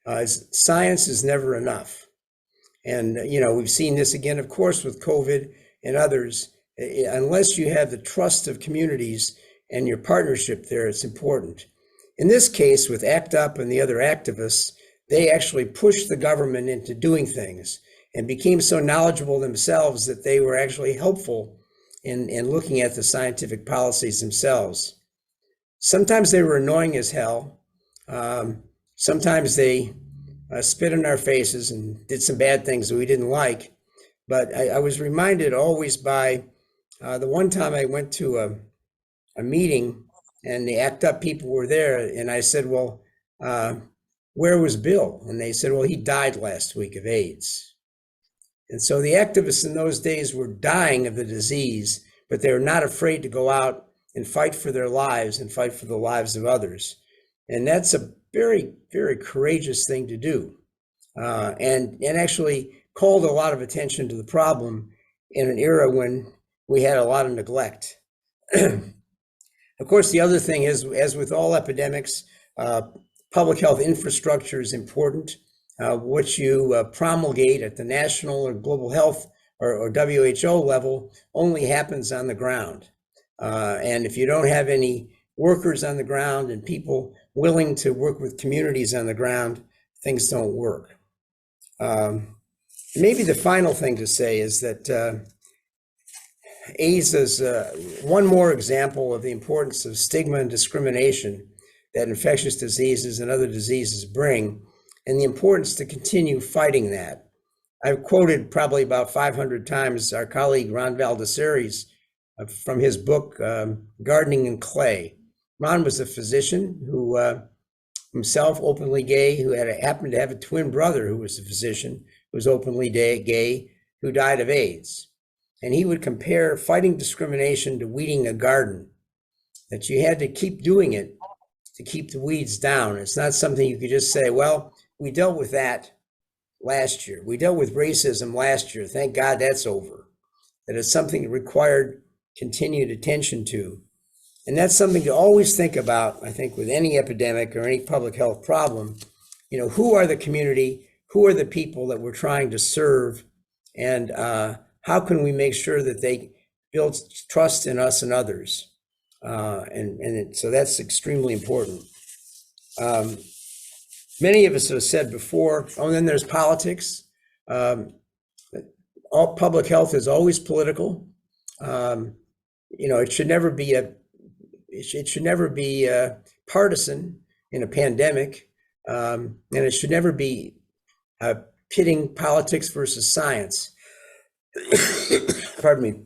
D: Science is never enough. And, we've seen this again, of course, with COVID and others. Unless you have the trust of communities and your partnership there, it's important. In this case, with ACT UP and the other activists, they actually pushed the government into doing things and became so knowledgeable themselves that they were actually helpful in looking at the scientific policies themselves. Sometimes they were annoying as hell. Sometimes they spit in our faces and did some bad things that we didn't like. But I was reminded always by the one time I went to a meeting and the ACT UP people were there, and I said, well, where was Bill? And they said, well, he died last week of AIDS. And so the activists in those days were dying of the disease, but they were not afraid to go out and fight for their lives and fight for the lives of others. And that's a very, very courageous thing to do. And actually called a lot of attention to the problem in an era when we had a lot of neglect. Of course, the other thing is, as with all epidemics, public health infrastructure is important. What you promulgate at the national or global health or WHO level only happens on the ground. And if you don't have any workers on the ground and people willing to work with communities on the ground, things don't work. Maybe the final thing to say is that AIDS is one more example of the importance of stigma and discrimination that infectious diseases and other diseases bring, and the importance to continue fighting that. I've quoted probably about 500 times our colleague Ron Baldessari's from his book, Gardening in Clay. Ron was a physician who himself openly gay, who happened to have a twin brother who was a physician, who was openly gay, who died of AIDS. And he would compare fighting discrimination to weeding a garden, that you had to keep doing it to keep the weeds down. It's not something you could just say, well, we dealt with that last year. We dealt with racism last year. Thank God that's over. That it's something that required continued attention to. And that's something to always think about, I think, with any epidemic or any public health problem. Who are the community? Who are the people that we're trying to serve? And how can we make sure that they build trust in us and others? So that's extremely important. Many of us have said before, and then there's politics. All public health is always political. It should never be partisan in a pandemic, and it should never be pitting politics versus science. Pardon me.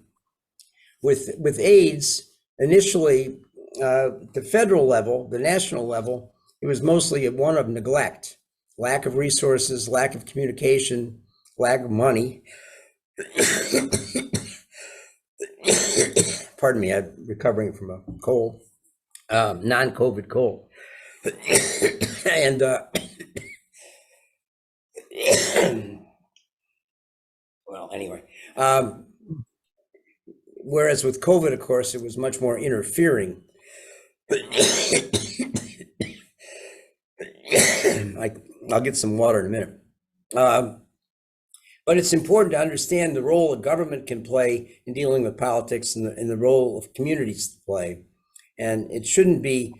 D: With AIDS, initially, the federal level, the national level, it was mostly one of neglect, lack of resources, lack of communication, lack of money. Pardon me, I'm recovering from a cold, non-COVID cold. And well, anyway, whereas with COVID, of course, it was much more interfering. I'll get some water in a minute. But it's important to understand the role a government can play in dealing with politics and the role of communities to play. And it shouldn't be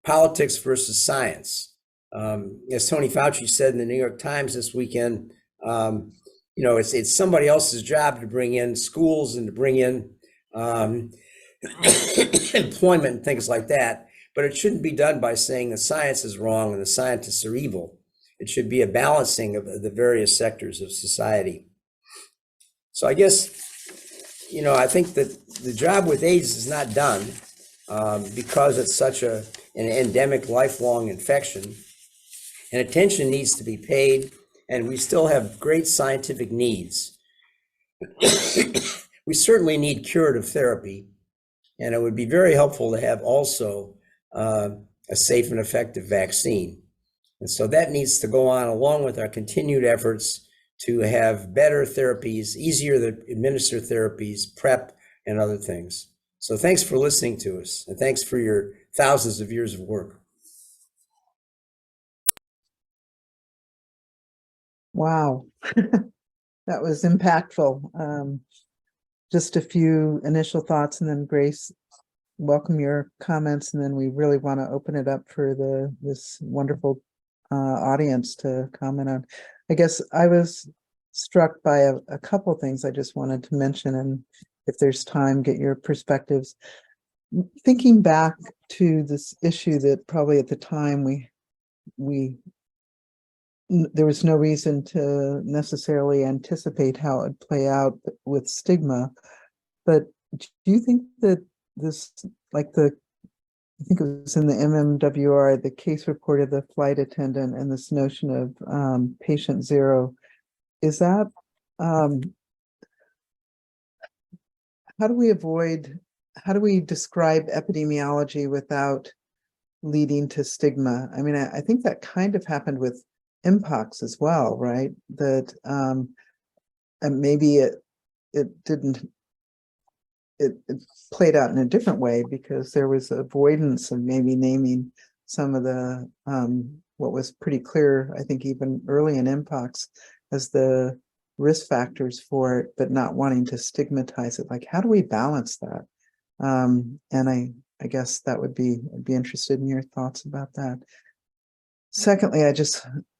D: politics versus science. As Tony Fauci said in the New York Times this weekend, you know, it's somebody else's job to bring in schools and to bring in employment and things like that. But it shouldn't be done by saying the science is wrong and the scientists are evil. It should be a balancing of the various sectors of society. So I guess, you know, I think that the job with AIDS is not done because it's such an endemic, lifelong infection. And attention needs to be paid, and we still have great scientific needs. We certainly need curative therapy, and it would be very helpful to have also a safe and effective vaccine. And so that needs to go on along with our continued efforts to have better therapies, easier to administer therapies, PrEP, and other things. So thanks for listening to us, and thanks for your thousands of years of work.
G: Wow, that was impactful. Just a few initial thoughts, and then Grace, welcome your comments, and then we really want to open it up for this wonderful audience to comment on. I guess I was struck by a couple things I just wanted to mention, and if there's time, get your perspectives. Thinking back to this issue that probably at the time there was no reason to necessarily anticipate how it would play out with stigma. But do you think that this, like I think it was in the MMWR, the case report of the flight attendant and this notion of patient zero, is that, how do we describe epidemiology without leading to stigma? I mean, I think that kind of happened with Mpox as well, right? That and maybe it played out in a different way because there was avoidance of maybe naming some of the what was pretty clear, I think even early in Mpox, as the risk factors for it, but not wanting to stigmatize it. Like, how do we balance that? And I guess that would be, I'd be interested in your thoughts about that. Secondly,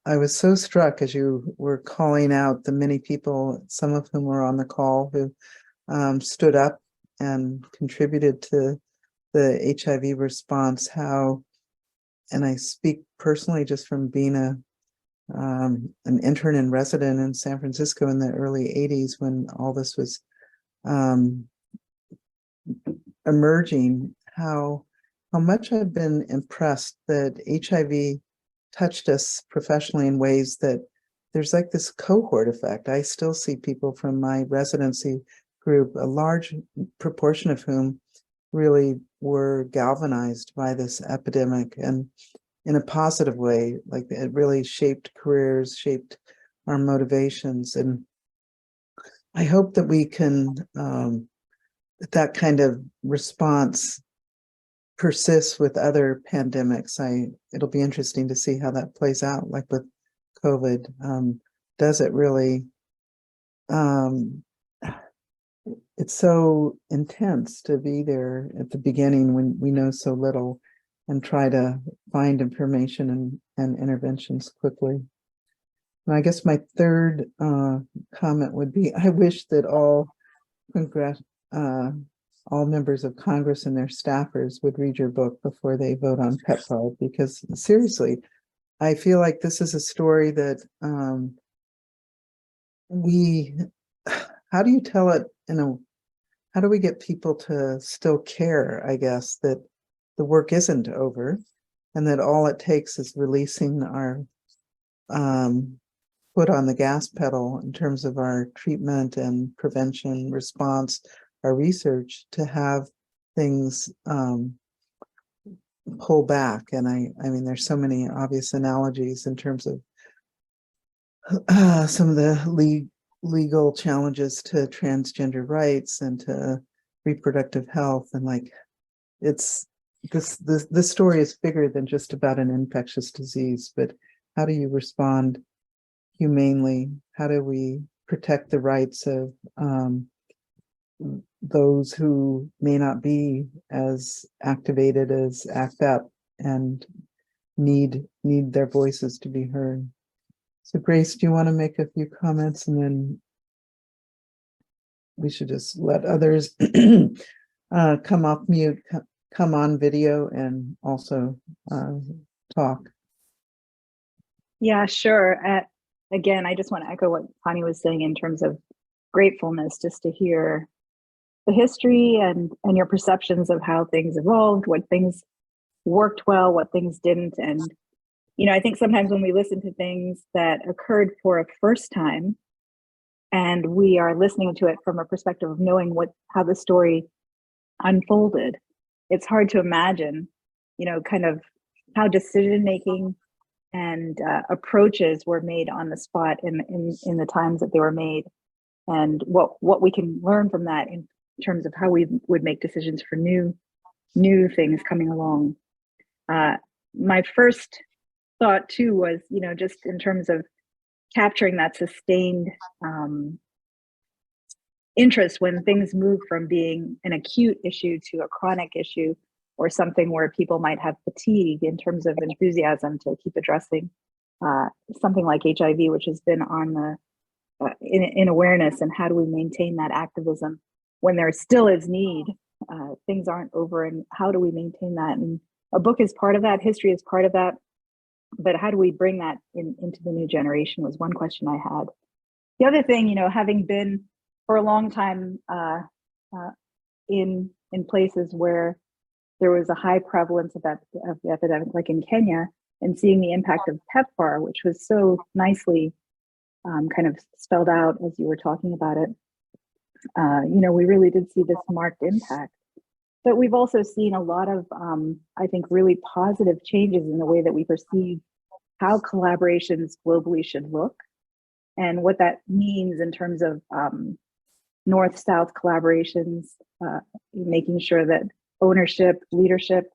G: I was so struck as you were calling out the many people, some of whom were on the call, who stood up and contributed to the HIV response, how, and I speak personally just from being an intern and resident in San Francisco in the early 80s when all this was emerging, how much I've been impressed that HIV touched us professionally in ways that there's like this cohort effect. I still see people from my residency group, a large proportion of whom really were galvanized by this epidemic, and in a positive way, like it really shaped careers, shaped our motivations. And I hope that we can, that kind of response persists with other pandemics. It'll be interesting to see how that plays out, like with COVID. Does it really, it's so intense to be there at the beginning when we know so little and try to find information and interventions quickly. And I guess my third comment would be, I wish that all members of Congress and their staffers would read your book before they vote on PEPFAR, because seriously, I feel like this is a story that how do you tell it how do we get people to still care, I guess, that the work isn't over and that all it takes is releasing our foot on the gas pedal in terms of our treatment and prevention response, our research, to have things pull back. And I mean, there's so many obvious analogies in terms of some of the legal challenges to transgender rights and to reproductive health. And like, it's this story is bigger than just about an infectious disease, but how do you respond humanely? How do we protect the rights of those who may not be as activated as ACT UP and need their voices to be heard? So Grace, do you want to make a few comments, and then we should just let others come off mute, come on video, and also talk.
H: Yeah, sure. Again, I just want to echo what Connie was saying in terms of gratefulness, just to hear the history and your perceptions of how things evolved, what things worked well, what things didn't. And, you know, I think sometimes when we listen to things that occurred for a first time, and we are listening to it from a perspective of knowing how the story unfolded, it's hard to imagine, you know, kind of how decision-making and approaches were made on the spot in the times that they were made, and what we can learn from that in terms of how we would make decisions for new things coming along. My first thought too was, you know, just in terms of capturing that sustained interest when things move from being an acute issue to a chronic issue, or something where people might have fatigue in terms of enthusiasm to keep addressing something like HIV, which has been on the in awareness, and how do we maintain that activism when there still is need? Things aren't over, and how do we maintain that? And a book is part of that, history is part of that, but how do we bring that into the new generation was one question I had. The other thing, you know, having been for a long time in places where there was a high prevalence of the epidemic, like in Kenya, and seeing the impact of PEPFAR, which was so nicely kind of spelled out as you were talking about it. You know, we really did see this marked impact. But we've also seen a lot of, I think, really positive changes in the way that we perceive how collaborations globally should look, and what that means in terms of North-South collaborations, making sure that ownership, leadership,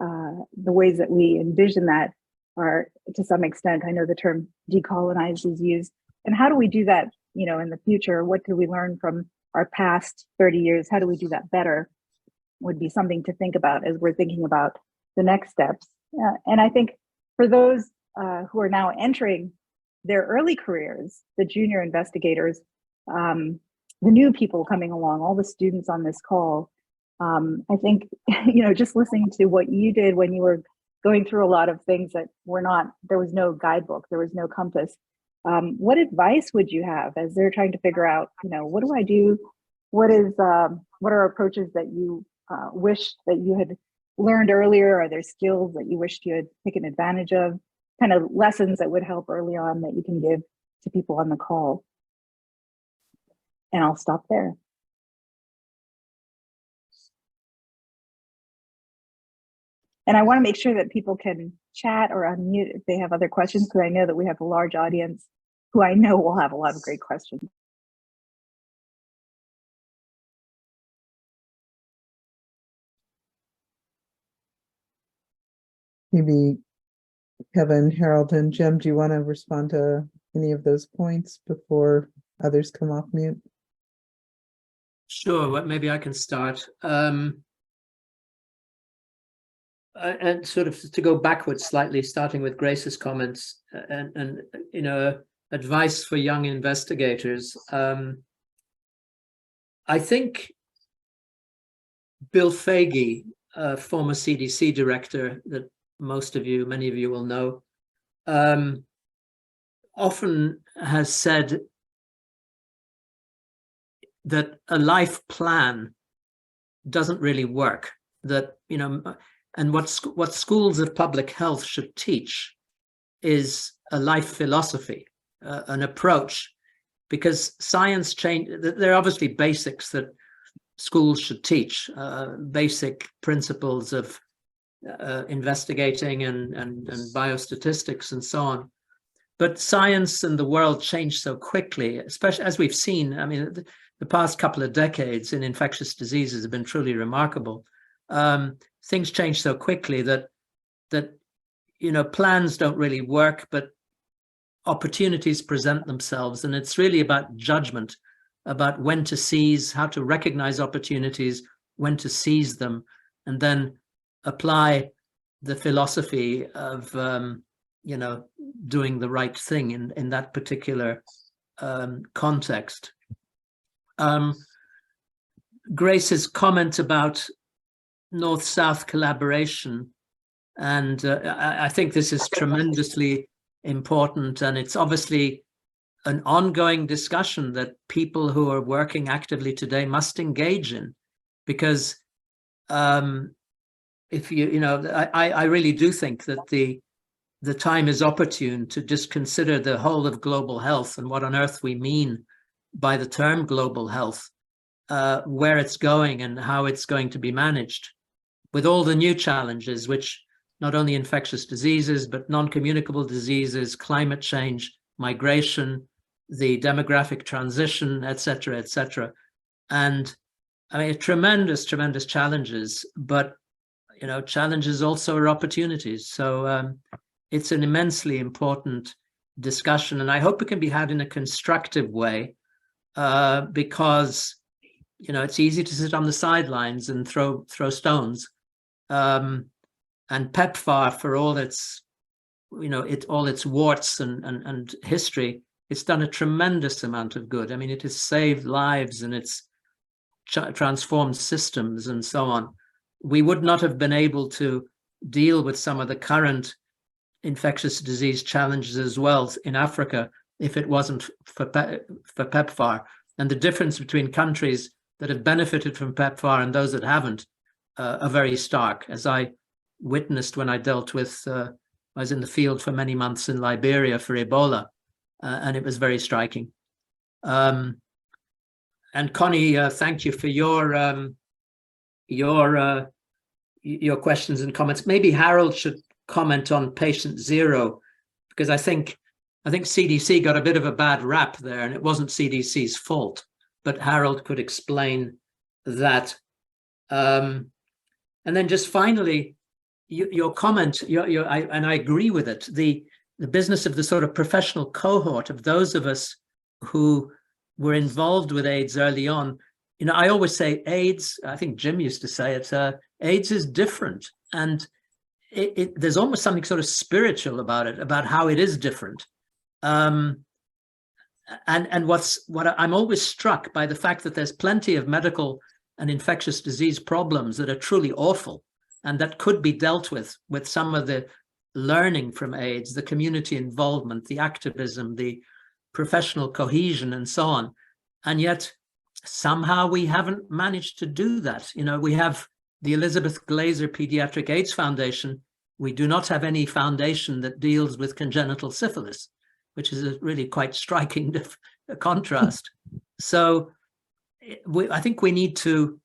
H: the ways that we envision that are, to some extent, I know the term decolonized is used. And how do we do that, you know, in the future? What do we learn from our past 30 years? How do we do that better? Would be something to think about as we're thinking about the next steps. And I think for those who are now entering their early careers, the junior investigators, the new people coming along, all the students on this call, I think, you know, just listening to what you did when you were going through a lot of things that were not, there was no guidebook, there was no compass. What advice would you have as they're trying to figure out, you know, what do I do? What are approaches that you wish that you had learned earlier? Are there skills that you wished you had taken advantage of? Kind of lessons that would help early on that you can give to people on the call? And I'll stop there. And I want to make sure that people can chat or unmute if they have other questions, because I know that we have a large audience who I know will have a lot of great questions.
G: Maybe Kevin, Harold, and Jim, do you want to respond to any of those points before others come off mute?
B: Sure, well, maybe I can start. And sort of to go backwards slightly, starting with Grace's comments and you know, advice for young investigators. I think Bill Foege, former CDC director that many of you will know, often has said that a life plan doesn't really work. That, you know, and what schools of public health should teach is a life philosophy, an approach, because science change. There are obviously basics that schools should teach, basic principles of investigating and biostatistics and so on. But science and the world change so quickly, especially as we've seen. I mean, the past couple of decades in infectious diseases have been truly remarkable. Things change so quickly that plans don't really work, but opportunities present themselves, and it's really about judgment, about when to seize, how to recognize opportunities, when to seize them, and then apply the philosophy of doing the right thing in that particular context. Grace's comment about North-South collaboration, and I think this is tremendously important, and it's obviously an ongoing discussion that people who are working actively today must engage in, because if I really do think that the time is opportune to just consider the whole of global health and what on earth we mean by the term global health, where it's going and how it's going to be managed, with all the new challenges, which not only infectious diseases, but non-communicable diseases, climate change, migration, the demographic transition, et cetera, and I mean, tremendous challenges, but challenges also are opportunities. So it's an immensely important discussion, and I hope it can be had in a constructive way, because it's easy to sit on the sidelines and throw stones. And PEPFAR, for all its warts and history, it's done a tremendous amount of good. I mean, it has saved lives and it's transformed systems and so on. We would not have been able to deal with some of the current infectious disease challenges as well in Africa if it wasn't for PEPFAR. And the difference between countries that have benefited from PEPFAR and those that haven't are very stark, as I witnessed when I dealt with, I was in the field for many months in Liberia for Ebola, and it was very striking. And Connie, thank you for your questions and comments. Maybe Harold should comment on patient zero, because I think CDC got a bit of a bad rap there, and it wasn't CDC's fault, but Harold could explain that. And then just finally, your comment, and I agree with it, the business of the sort of professional cohort of those of us who were involved with AIDS early on. I always say AIDS, I think Jim used to say it, AIDS is different. And there's almost something sort of spiritual about it, about how it is different. And what I'm always struck by the fact that there's plenty of medical and infectious disease problems that are truly awful and that could be dealt with some of the learning from AIDS, the community involvement, the activism, the professional cohesion, and so on. And yet somehow we haven't managed to do that. We have the Elizabeth Glaser Pediatric AIDS Foundation. We do not have any foundation that deals with congenital syphilis, which is a really quite striking contrast. So I think we need to,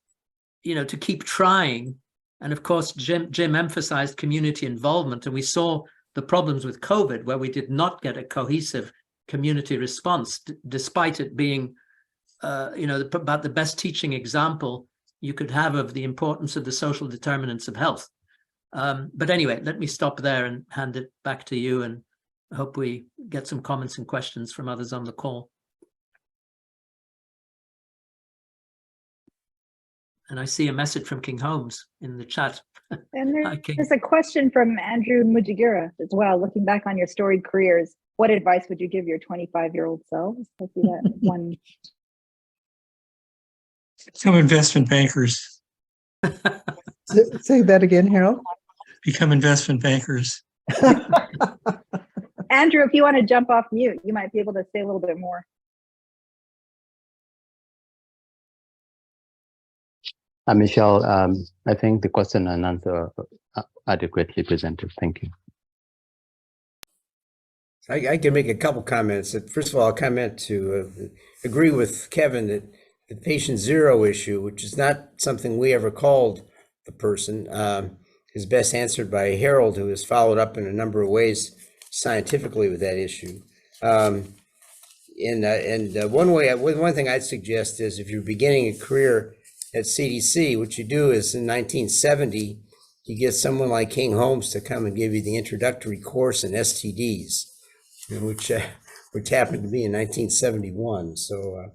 B: to keep trying. And of course, Jim emphasized community involvement, and we saw the problems with COVID, where we did not get a cohesive community response, despite it being, about the best teaching example you could have of the importance of the social determinants of health. But anyway, let me stop there and hand it back to you, and I hope we get some comments and questions from others on the call. And I see a message from King Holmes in the chat.
H: And there's a question from Andrew Mujigira as well. Looking back on your storied careers, what advice would you give your 25-year-old selves? I see that one.
C: Become investment bankers.
G: Say that again, Harold.
C: Become investment bankers.
H: Andrew, if you want to jump off mute, you might be able to say a little bit more.
I: Michelle, I think the question and answer are adequately presented. Thank you.
D: I can make a couple comments. First of all, I'll comment to agree with Kevin that the patient zero issue, which is not something we ever called the person, is best answered by Harold, who has followed up in a number of ways scientifically with that issue. One thing I'd suggest is if you're beginning a career at CDC, what you do is in 1970, you get someone like King Holmes to come and give you the introductory course in STDs, which happened to be in 1971. So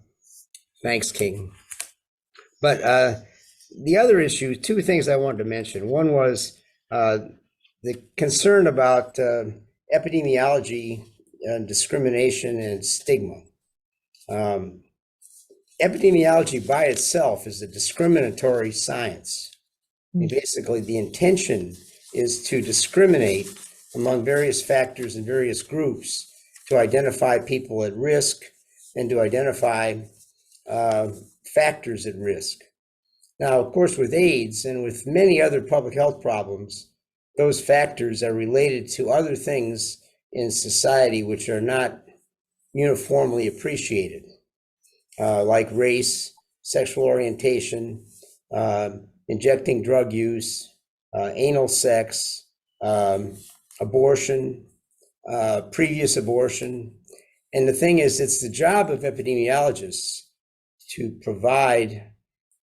D: thanks, King. But the other issue, two things I wanted to mention. One was the concern about epidemiology, discrimination, and stigma. Epidemiology by itself is a discriminatory science. I mean, basically, the intention is to discriminate among various factors and various groups to identify people at risk and to identify factors at risk. Now, of course, with AIDS and with many other public health problems, those factors are related to other things in society which are not uniformly appreciated, like race, sexual orientation, injecting drug use, anal sex, abortion, previous abortion. And the thing is, it's the job of epidemiologists to provide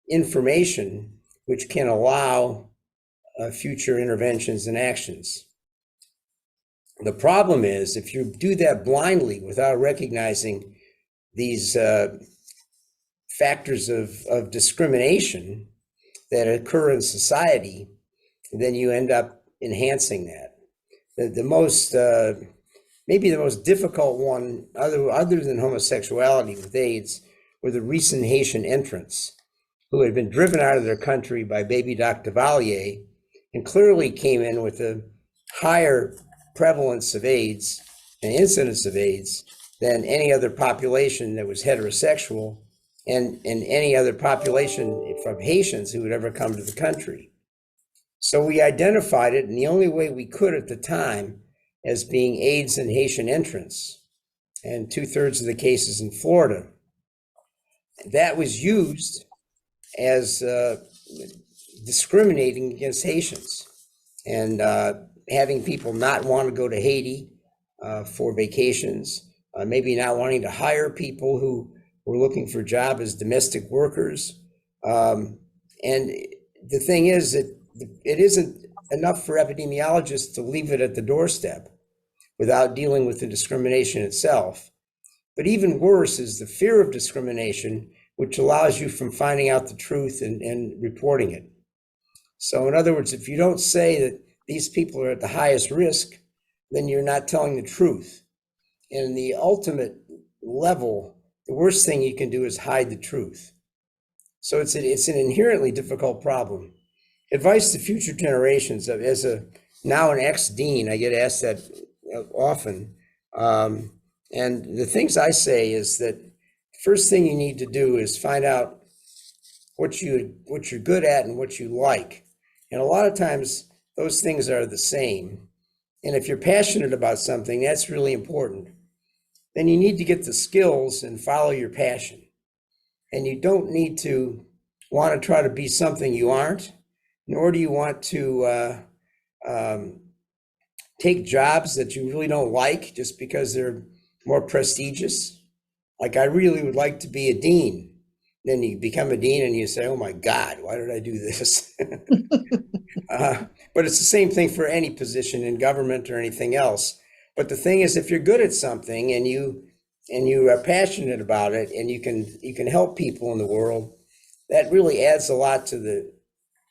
D: information which can allow future interventions and actions. The problem is, if you do that blindly without recognizing these factors of discrimination that occur in society, then you end up enhancing that. Maybe the most difficult one, other than homosexuality with AIDS, were the recent Haitian entrants who had been driven out of their country by baby Dr. Valier and clearly came in with a higher prevalence of AIDS and incidence of AIDS than any other population that was heterosexual and any other population from Haitians who had ever come to the country. So we identified it in the only way we could at the time as being AIDS and Haitian entrants, and 2/3 of the cases in Florida. That was used as discriminating against Haitians and having people not want to go to Haiti for vacations, maybe not wanting to hire people who were looking for a job as domestic workers. And the thing is that it isn't enough for epidemiologists to leave it at the doorstep without dealing with the discrimination itself. But even worse is the fear of discrimination, which allows you from finding out the truth and reporting it. So in other words, if you don't say that these people are at the highest risk, then you're not telling the truth. And the ultimate level, the worst thing you can do is hide the truth. So it's an inherently difficult problem. Advice to future generations, as now an ex-dean, I get asked that often. And the things I say is that first thing you need to do is find out what you're good at and what you like. And a lot of times those things are the same. And if you're passionate about something, that's really important. Then you need to get the skills and follow your passion. And you don't need to want to try to be something you aren't, nor do you want to take jobs that you really don't like just because they're more prestigious. Like, I really would like to be a dean. Then you become a dean and you say, oh my God, why did I do this? But it's the same thing for any position in government or anything else. But the thing is, if you're good at something and you are passionate about it and you can help people in the world, that really adds a lot to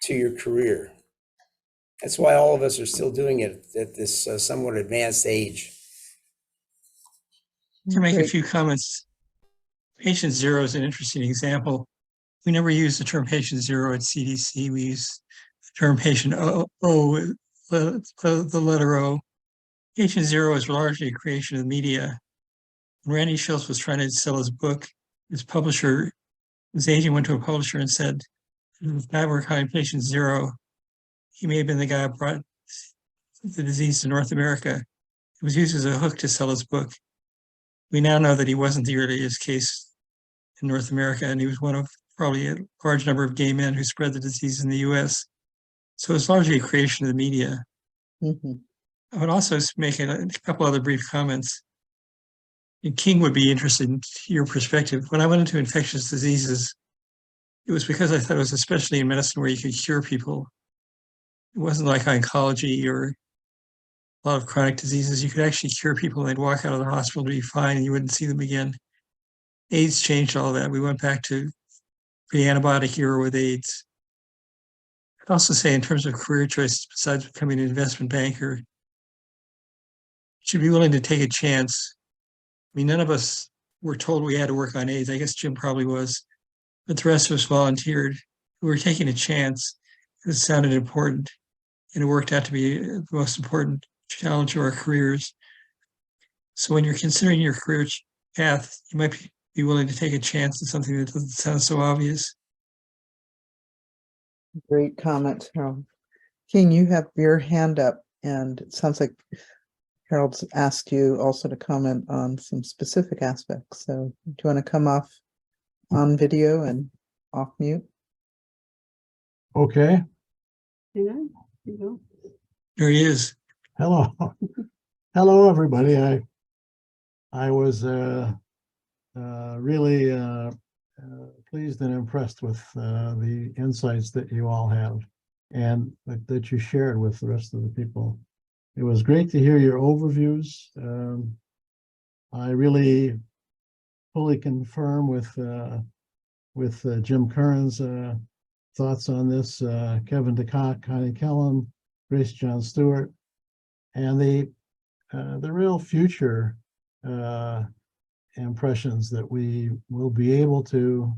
D: your career. That's why all of us are still doing it at this somewhat advanced age.
C: To make a few comments, patient zero is an interesting example. We never use the term patient zero at CDC. We use the term patient O, the letter O. Patient zero is largely a creation of the media. When Randy Schultz was trying to sell his book, his agent went to a publisher and said, the guy we're calling patient zero, he may have been the guy who brought the disease to North America. It was used as a hook to sell his book. We now know that he wasn't the earliest case in North America, and he was one of probably a large number of gay men who spread the disease in the US. So it's largely a creation of the media.
G: Mhm.
C: I would also make a couple other brief comments. And King would be interested in your perspective. When I went into infectious diseases, it was because I thought it was especially in medicine where you could cure people. It wasn't like oncology or a lot of chronic diseases. You could actually cure people and they'd walk out of the hospital to be fine and you wouldn't see them again. AIDS changed all that. We went back to the antibiotic era with AIDS. I'd also say in terms of career choices, besides becoming an investment banker, you should be willing to take a chance. I mean, none of us were told we had to work on AIDS. I guess Jim probably was, but the rest of us volunteered. We were taking a chance because it sounded important, and it worked out to be the most important challenge of our careers. So when you're considering your career path, you might be willing to take a chance on something that doesn't sound so obvious.
G: Great comment, Harold. King, you have your hand up, and it sounds like Harold's asked you also to comment on some specific aspects. So do you want to come off on video and off mute?
J: Okay.
C: There he is.
J: Hello. Hello, everybody. I was really pleased and impressed with the insights that you all have and that you shared with the rest of the people. It was great to hear your overviews. I really fully confirm with Jim Curran's thoughts on this, Kevin DeCock, Connie Kellum, Grace John Stewart, and the real future impressions that we will be able to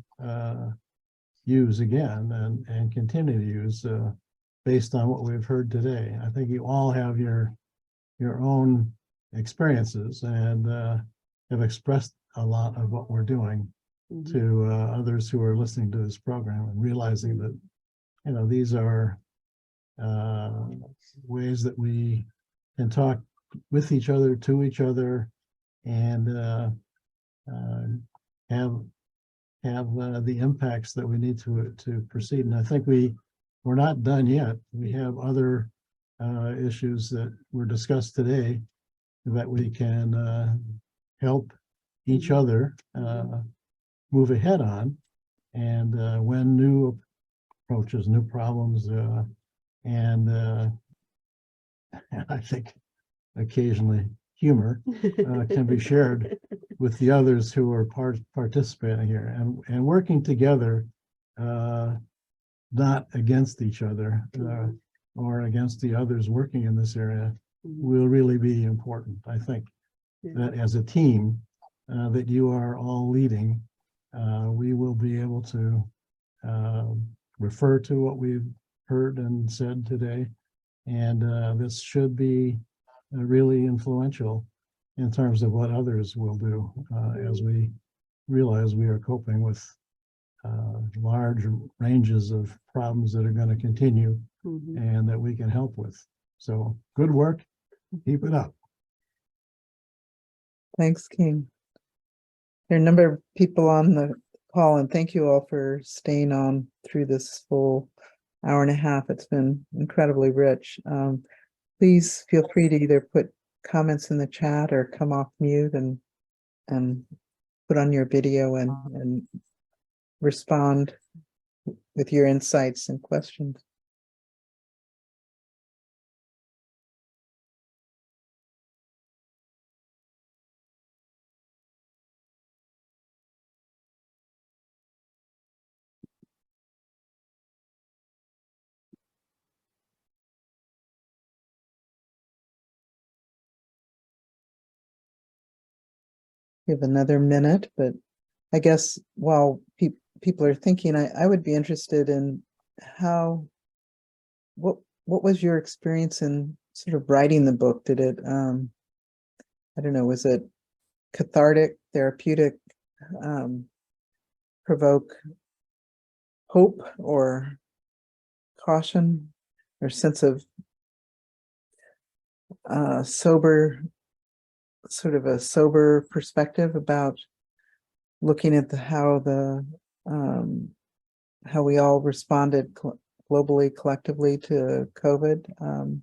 J: use again and continue to use based on what we've heard today. I think you all have your own experiences and have expressed a lot of what we're doing to others who are listening to this program and realizing that, you know, these are ways that we can talk with each other, to each other, and have the impacts that we need to proceed. And I think we're not done yet. We have other issues that were discussed today that we can help each other move ahead on. And when new approaches, new problems, and I think occasionally humor can be shared with the others who are participating here and working together, not against each other or against the others working in this area, will really be important. I think that as a team that you are all leading, we will be able to refer to what we've heard and said today. And this should be really influential in terms of what others will do as we realize we are coping with large ranges of problems that are going to continue and that we can help with. So good work. Keep it up.
G: Thanks, King. There are a number of people on the call, and thank you all for staying on through this full hour and a half. It's been incredibly rich. Please feel free to either put comments in the chat or come off mute and put on your video and respond with your insights and questions. Give another minute, but I guess while people are thinking, I would be interested in what was your experience in sort of writing the book? Did it, I don't know, was it cathartic, therapeutic, provoke hope or caution or sense of sort of a sober perspective about looking at how we all responded globally, collectively to COVID?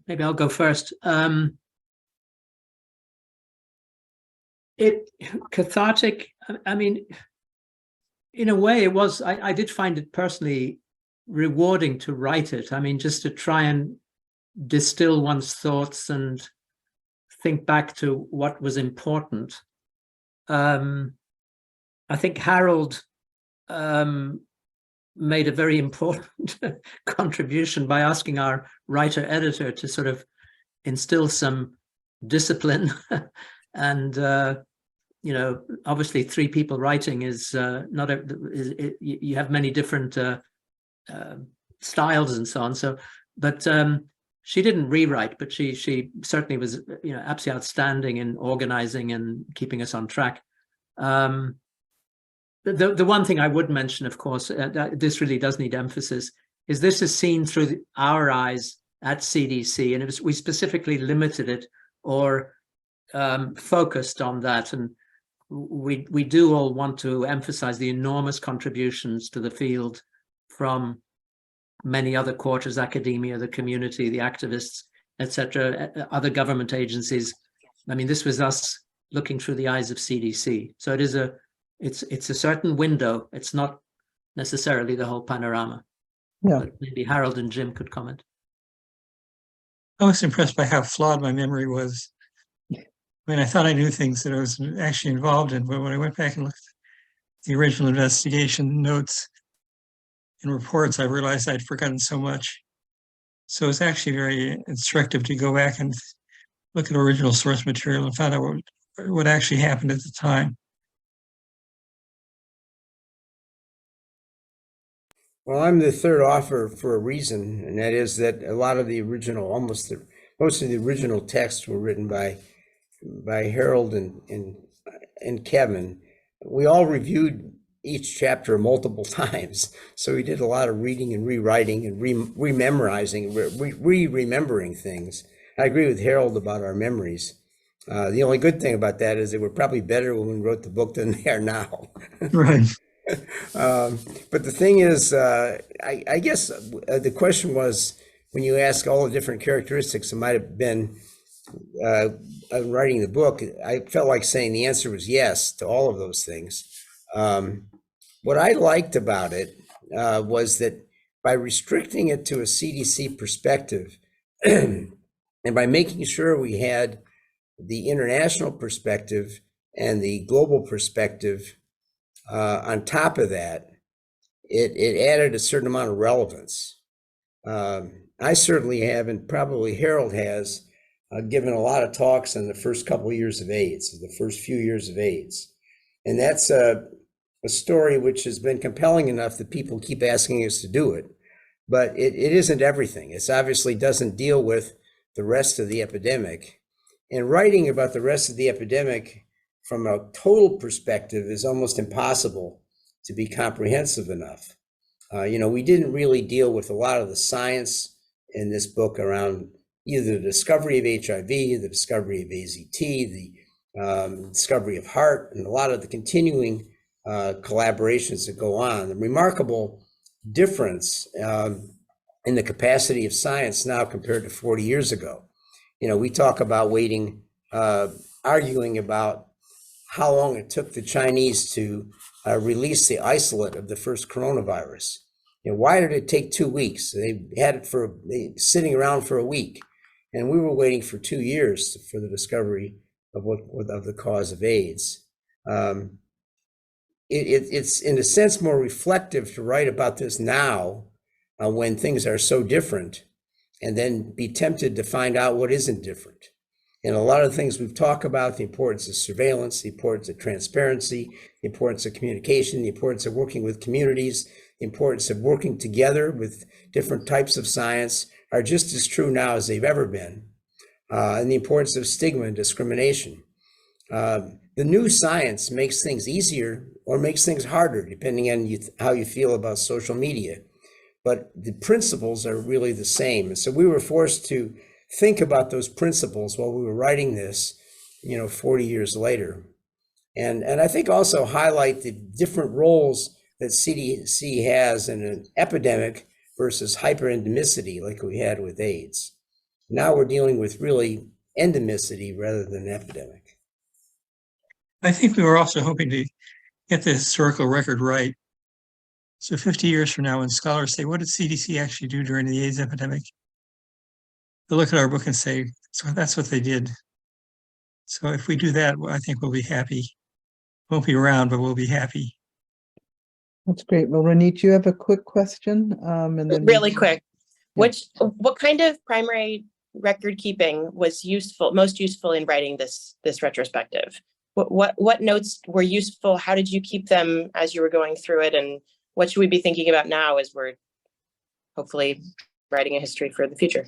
B: Maybe I'll go first. Cathartic, I mean, in a way it was, I did find it personally rewarding to write it. I mean, just to try and distill one's thoughts and think back to what was important. I think Harold made a very important contribution by asking our writer-editor to sort of instill some discipline. And, you know, obviously 3 people writing is not a, you have many different styles and so on. So, but she didn't rewrite, but she certainly was, you know, absolutely outstanding in organizing and keeping us on track. The one thing I would mention, of course, this really does need emphasis, is this is seen through our eyes at CDC, and we specifically limited it or focused on that. And we do all want to emphasize the enormous contributions to the field from many other quarters, academia, the community, the activists, etc., other government agencies. I mean, this was us looking through the eyes of CDC. So it is it's a certain window. It's not necessarily the whole panorama.
G: Yeah.
B: But maybe Harold and Jim could comment.
C: I was impressed by how flawed my memory was. I mean, I thought I knew things that I was actually involved in, but when I went back and looked at the original investigation notes and reports, I realized I'd forgotten so much. So it's actually very instructive to go back and look at original source material and find out what actually happened at the time.
D: Well, I'm the third author for a reason, and that is that a lot of the original, most of the original texts were written by Harold and Kevin. We all reviewed each chapter multiple times, so we did a lot of reading and rewriting and rememorizing, remembering things. I agree with Harold about our memories. The only good thing about that is they were probably better when we wrote the book than they are now.
C: Right.
D: But the thing is, I guess the question was, when you ask all the different characteristics, it might have been writing the book, I felt like saying the answer was yes to all of those things. What I liked about it was that by restricting it to a CDC perspective and by making sure we had the international perspective and the global perspective on top of that, it added a certain amount of relevance. I certainly have, and probably Harold has, given a lot of talks in the first couple of years of AIDS, the first few years of AIDS. And that's a story which has been compelling enough that people keep asking us to do it. But it isn't everything. It obviously doesn't deal with the rest of the epidemic. And writing about the rest of the epidemic from a total perspective is almost impossible to be comprehensive enough. We didn't really deal with a lot of the science in this book around either the discovery of HIV, the discovery of AZT, the discovery of HAART, and a lot of the continuing collaborations that go on. The remarkable difference in the capacity of science now compared to 40 years ago. We talk about arguing about how long it took the Chinese to release the isolate of the first coronavirus. Why did it take 2 weeks? They had it sitting around for a week, and we were waiting for 2 years for the discovery of the cause of AIDS. It's in a sense more reflective to write about this now when things are so different, and then be tempted to find out what isn't different. And a lot of the things we've talked about, the importance of surveillance, the importance of transparency, the importance of communication, the importance of working with communities, the importance of working together with different types of science are just as true now as they've ever been. And the importance of stigma and discrimination. The new science makes things easier or makes things harder, depending on how you feel about social media. But the principles are really the same. And so we were forced to think about those principles while we were writing this, 40 years later. And I think also highlight the different roles that CDC has in an epidemic versus hyperendemicity like we had with AIDS. Now we're dealing with really endemicity rather than epidemic.
C: I think we were also hoping to get the historical record right. So 50 years from now, when scholars say, what did CDC actually do during the AIDS epidemic? They'll look at our book and say, so that's what they did. So if we do that, I think we'll be happy. Won't be around, but we'll be happy.
G: That's great. Well, Ronit, you have a quick question? And then
K: really quick.
G: Yeah.
K: What kind of primary record keeping was most useful in writing this retrospective? What notes were useful? How did you keep them as you were going through it? And what should we be thinking about now as we're hopefully writing a history for the future?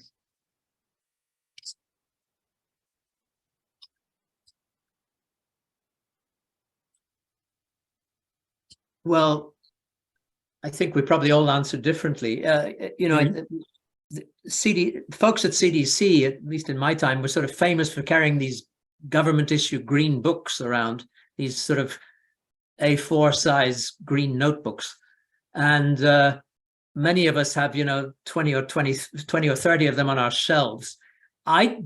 B: Well, I think we probably all answer differently. Folks at CDC, at least in my time, were sort of famous for carrying these government issue green books around, these sort of A4 size green notebooks. And many of us have, 20 or 30 of them on our shelves. My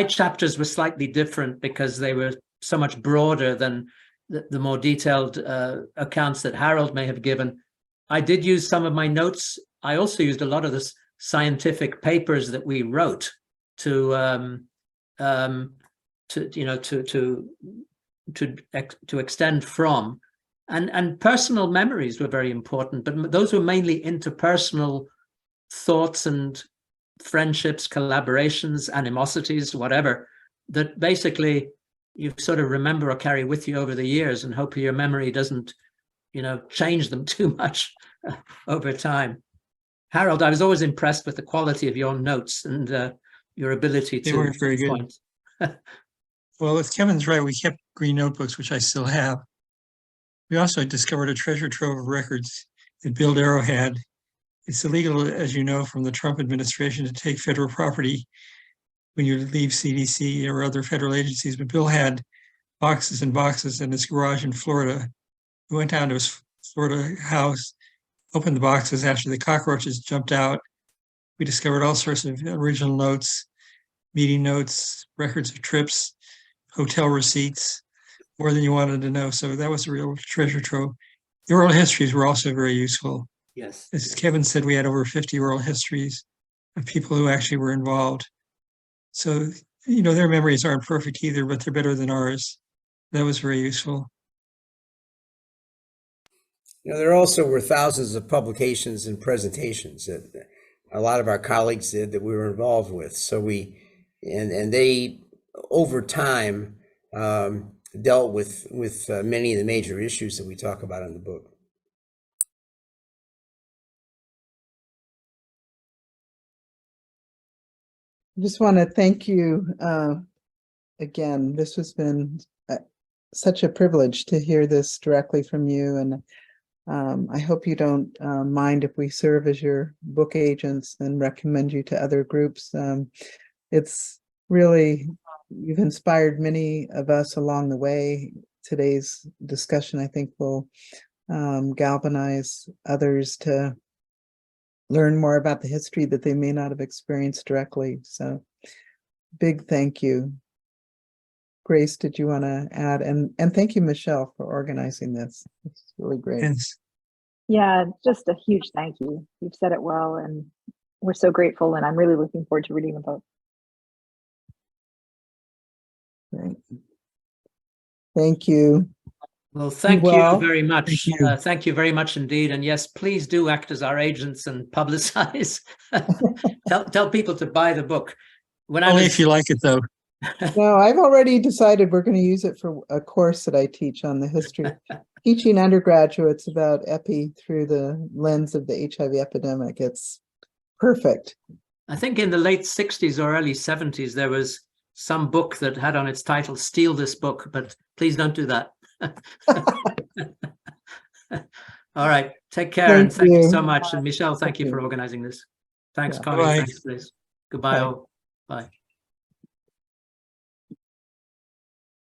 B: chapters were slightly different because they were so much broader than the more detailed accounts that Harold may have given. I did use some of my notes. I also used a lot of the scientific papers that we wrote to extend from, and personal memories were very important, but those were mainly interpersonal thoughts and friendships, collaborations, animosities, whatever, that basically you sort of remember or carry with you over the years, and hope your memory doesn't, change them too much over time. Harold, I was always impressed with the quality of your notes and your ability to.
C: They weren't very good. Well, if Kevin's right, we kept green notebooks, which I still have. We also discovered a treasure trove of records that Bill Darrow had. It's illegal, as you know, from the Trump administration to take federal property when you leave CDC or other federal agencies, but Bill had boxes and boxes in his garage in Florida. We went down to his Florida house, opened the boxes after the cockroaches jumped out. We discovered all sorts of original notes, meeting notes, records of trips, hotel receipts, more than you wanted to know. So that was a real treasure trove. The oral histories were also very useful.
B: Yes.
C: As Kevin said, we had over 50 oral histories of people who actually were involved. So, their memories aren't perfect either, but they're better than ours. That was very useful.
D: There also were thousands of publications and presentations that a lot of our colleagues did that we were involved with. So they, over time, dealt with many of the major issues that we talk about in the book.
G: I just want to thank you again. This has been such a privilege to hear this directly from you, and I hope you don't mind if we serve as your book agents and recommend you to other groups. It's really, you've inspired many of us along the way. Today's discussion, I think, will galvanize others to learn more about the history that they may not have experienced directly. So big thank you. Grace, did you want to add? And thank you, Michelle, for organizing this. It's really great.
C: Yes.
H: Yeah, just a huge thank you. You've said it well, and we're so grateful, and I'm really looking forward to reading the book.
G: Great. Thank you.
B: Well, thank you very much.
C: Thank you.
B: Thank you very much indeed. And yes, please do act as our agents and publicize. tell people to buy the book.
C: Only if you like it, though.
G: No, I've already decided we're going to use it for a course that I teach on the history, teaching undergraduates about epi through the lens of the HIV epidemic. It's perfect.
B: I think in the late 60s or early 70s, there was some book that had on its title, "Steal This Book," but please don't do that. All right. Take care. And thank you so much. And Michelle, thank you for organizing this. Thanks, Connie.
C: Bye.
B: Thanks, Liz. Goodbye.
G: Bye.
B: All. Bye.